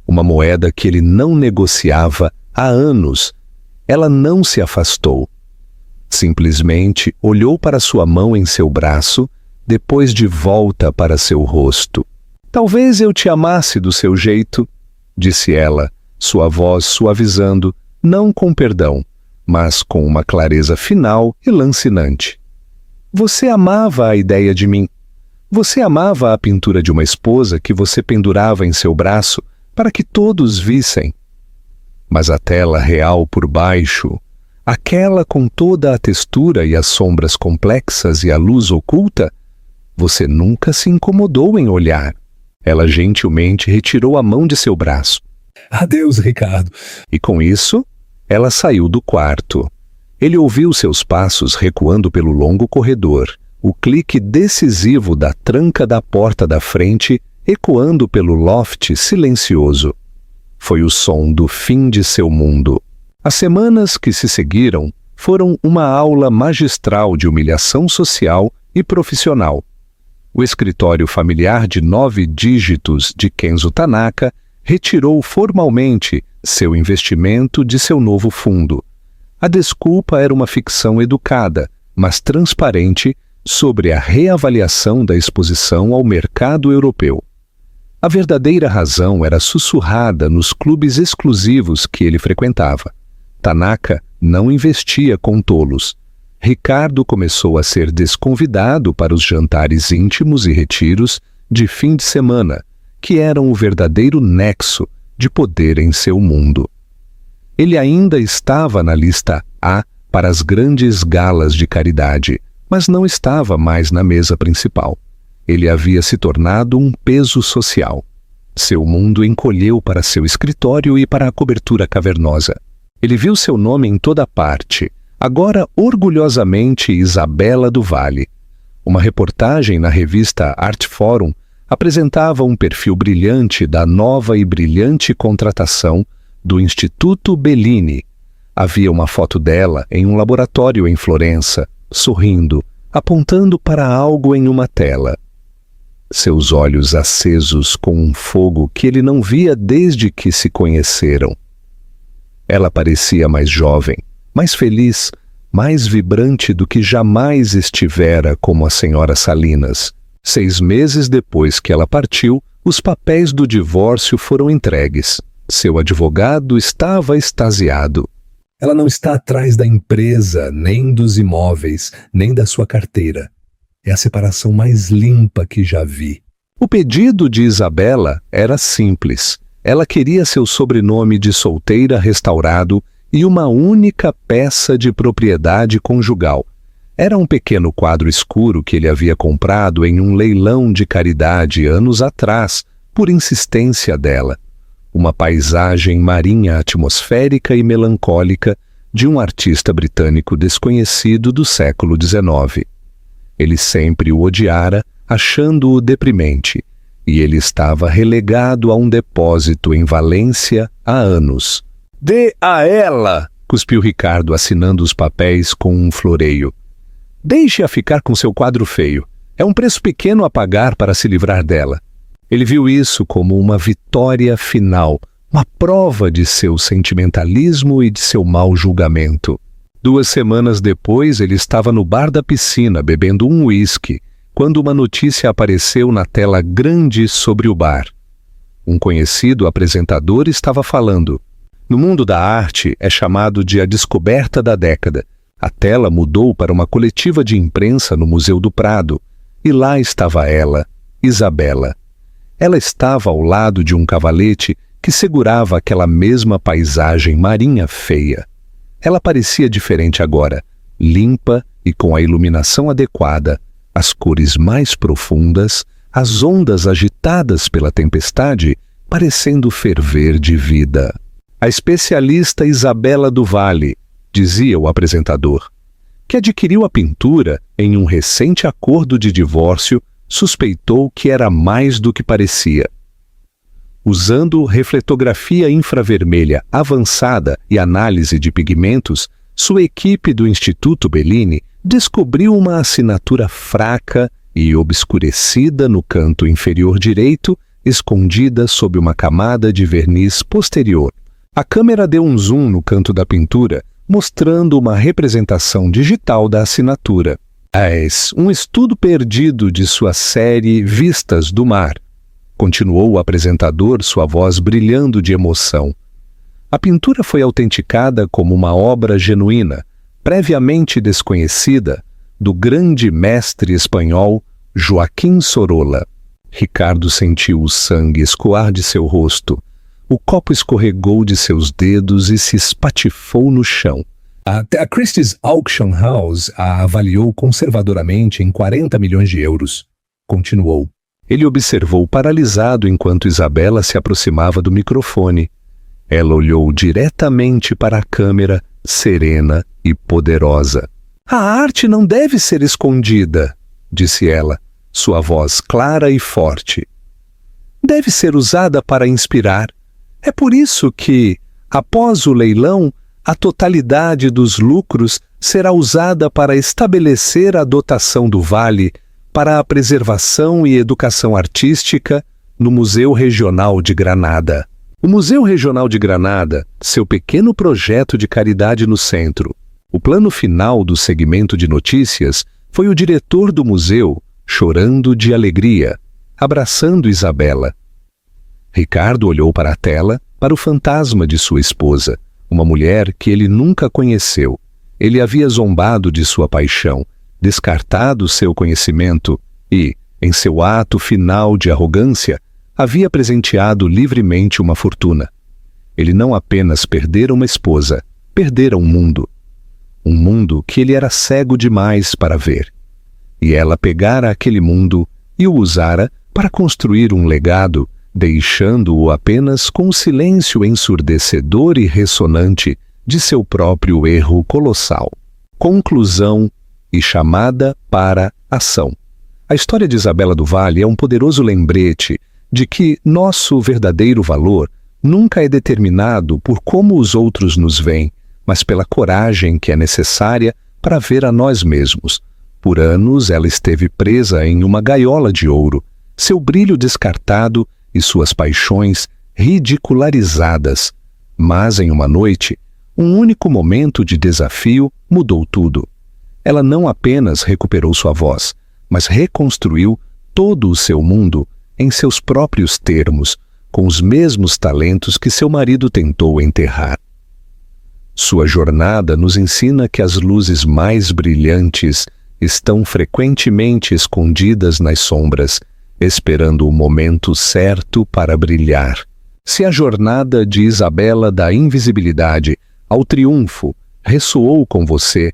S1: Uma moeda que ele não negociava há anos. Ela não se afastou. Simplesmente olhou para sua mão em seu braço, depois de volta para seu rosto. Talvez eu te amasse do seu jeito, disse ela, sua voz suavizando, não com perdão, mas com uma clareza final e lancinante. Você amava a ideia de mim. Você amava a pintura de uma esposa que você pendurava em seu braço para que todos vissem. Mas a tela real por baixo, aquela com toda a textura e as sombras complexas e a luz oculta, você nunca se incomodou em olhar. Ela gentilmente retirou a mão de seu braço.
S2: Adeus, Ricardo.
S1: E com isso, ela saiu do quarto. Ele ouviu seus passos recuando pelo longo corredor, o clique decisivo da tranca da porta da frente ecoando pelo loft silencioso. Foi o som do fim de seu mundo. As semanas que se seguiram foram uma aula magistral de humilhação social e profissional. O escritório familiar de 9 dígitos de Kenzo Tanaka retirou formalmente seu investimento de seu novo fundo. A desculpa era uma ficção educada, mas transparente, sobre a reavaliação da exposição ao mercado europeu. A verdadeira razão era sussurrada nos clubes exclusivos que ele frequentava. Tanaka não investia com tolos. Ricardo começou a ser desconvidado para os jantares íntimos e retiros de fim de semana, que eram o verdadeiro nexo de poder em seu mundo. Ele ainda estava na lista A para as grandes galas de caridade, mas não estava mais na mesa principal. Ele havia se tornado um peso social. Seu mundo encolheu para seu escritório e para a cobertura cavernosa. Ele viu seu nome em toda parte, agora orgulhosamente Isabela do Vale. Uma reportagem na revista Art Forum apresentava um perfil brilhante da nova e brilhante contratação do Instituto Bellini. Havia uma foto dela em um laboratório em Florença, sorrindo, apontando para algo em uma tela. Seus olhos acesos com um fogo que ele não via desde que se conheceram. Ela parecia mais jovem, mais feliz, mais vibrante do que jamais estivera como a senhora Salinas. 6 meses depois que ela partiu, os papéis do divórcio foram entregues. Seu advogado estava extasiado.
S2: Ela não está atrás da empresa, nem dos imóveis, nem da sua carteira. É a separação mais limpa que já vi.
S1: O pedido de Isabela era simples. Ela queria seu sobrenome de solteira restaurado e uma única peça de propriedade conjugal. Era um pequeno quadro escuro que ele havia comprado em um leilão de caridade anos atrás, por insistência dela. Uma paisagem marinha atmosférica e melancólica de um artista britânico desconhecido do século XIX. Ele sempre o odiara, achando-o deprimente, e ele estava relegado a um depósito em Valência há anos. «Dê a ela!» cuspiu Ricardo, assinando os papéis com um floreio. «Deixe-a ficar com seu quadro feio. É um preço pequeno a pagar para se livrar dela.» Ele viu isso como uma vitória final, uma prova de seu sentimentalismo e de seu mau julgamento. 2 semanas depois, ele estava no bar da piscina, bebendo um uísque, quando uma notícia apareceu na tela grande sobre o bar. Um conhecido apresentador estava falando. No mundo da arte, é chamado de a descoberta da década. A tela mudou para uma coletiva de imprensa no Museu do Prado, e lá estava ela, Isabela. Ela estava ao lado de um cavalete que segurava aquela mesma paisagem marinha feia. Ela parecia diferente agora, limpa e com a iluminação adequada, as cores mais profundas, as ondas agitadas pela tempestade, parecendo ferver de vida. A especialista Isabela do Vale, dizia o apresentador, que adquiriu a pintura em um recente acordo de divórcio, suspeitou que era mais do que parecia. Usando refletografia infravermelha avançada e análise de pigmentos, sua equipe do Instituto Bellini descobriu uma assinatura fraca e obscurecida no canto inferior direito, escondida sob uma camada de verniz posterior. A câmera deu um zoom no canto da pintura, mostrando uma representação digital da assinatura. Um estudo perdido de sua série Vistas do Mar. Continuou o apresentador, sua voz brilhando de emoção. A pintura foi autenticada como uma obra genuína, previamente desconhecida, do grande mestre espanhol Joaquim Sorolla. Ricardo sentiu o sangue escoar de seu rosto. O copo escorregou de seus dedos e se espatifou no chão.
S2: A Christie's Auction House a avaliou conservadoramente em 40 milhões de euros. Continuou.
S1: Ele observou paralisado enquanto Isabela se aproximava do microfone. Ela olhou diretamente para a câmera, serena e poderosa. «A arte não deve ser escondida», disse ela, sua voz clara e forte. «Deve ser usada para inspirar. É por isso que, após o leilão, a totalidade dos lucros será usada para estabelecer a dotação do Vale para a preservação e educação artística no Museu Regional de Granada. O Museu Regional de Granada, seu pequeno projeto de caridade no centro. O plano final do segmento de notícias foi o diretor do museu, chorando de alegria, abraçando Isabela. Ricardo olhou para a tela, para o fantasma de sua esposa, uma mulher que ele nunca conheceu. Ele havia zombado de sua paixão, descartado seu conhecimento e, em seu ato final de arrogância, havia presenteado livremente uma fortuna. Ele não apenas perdera uma esposa, perdera um mundo. Um mundo que ele era cego demais para ver. E ela pegara aquele mundo e o usara para construir um legado, deixando-o apenas com o silêncio ensurdecedor e ressonante de seu próprio erro colossal. Conclusão e chamada para ação. A história de Isabela do Valle é um poderoso lembrete de que nosso verdadeiro valor nunca é determinado por como os outros nos veem, mas pela coragem que é necessária para ver a nós mesmos. Por anos ela esteve presa em uma gaiola de ouro, seu brilho descartado e suas paixões ridicularizadas. Mas em uma noite, um único momento de desafio mudou tudo. Ela não apenas recuperou sua voz, mas reconstruiu todo o seu mundo em seus próprios termos, com os mesmos talentos que seu marido tentou enterrar. Sua jornada nos ensina que as luzes mais brilhantes estão frequentemente escondidas nas sombras, esperando o momento certo para brilhar. Se a jornada de Isabela da invisibilidade ao triunfo ressoou com você,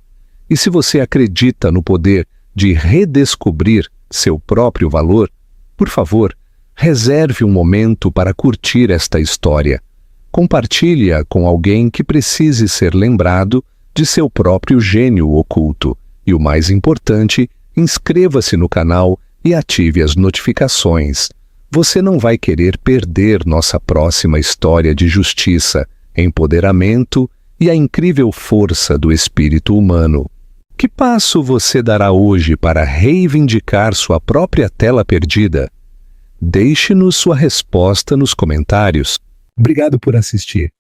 S1: e se você acredita no poder de redescobrir seu próprio valor, por favor, reserve um momento para curtir esta história. Compartilhe-a com alguém que precise ser lembrado de seu próprio gênio oculto. E o mais importante, inscreva-se no canal e ative as notificações. Você não vai querer perder nossa próxima história de justiça, empoderamento e a incrível força do espírito humano. Que passo você dará hoje para reivindicar sua própria tela perdida? Deixe-nos sua resposta nos comentários.
S2: Obrigado por assistir.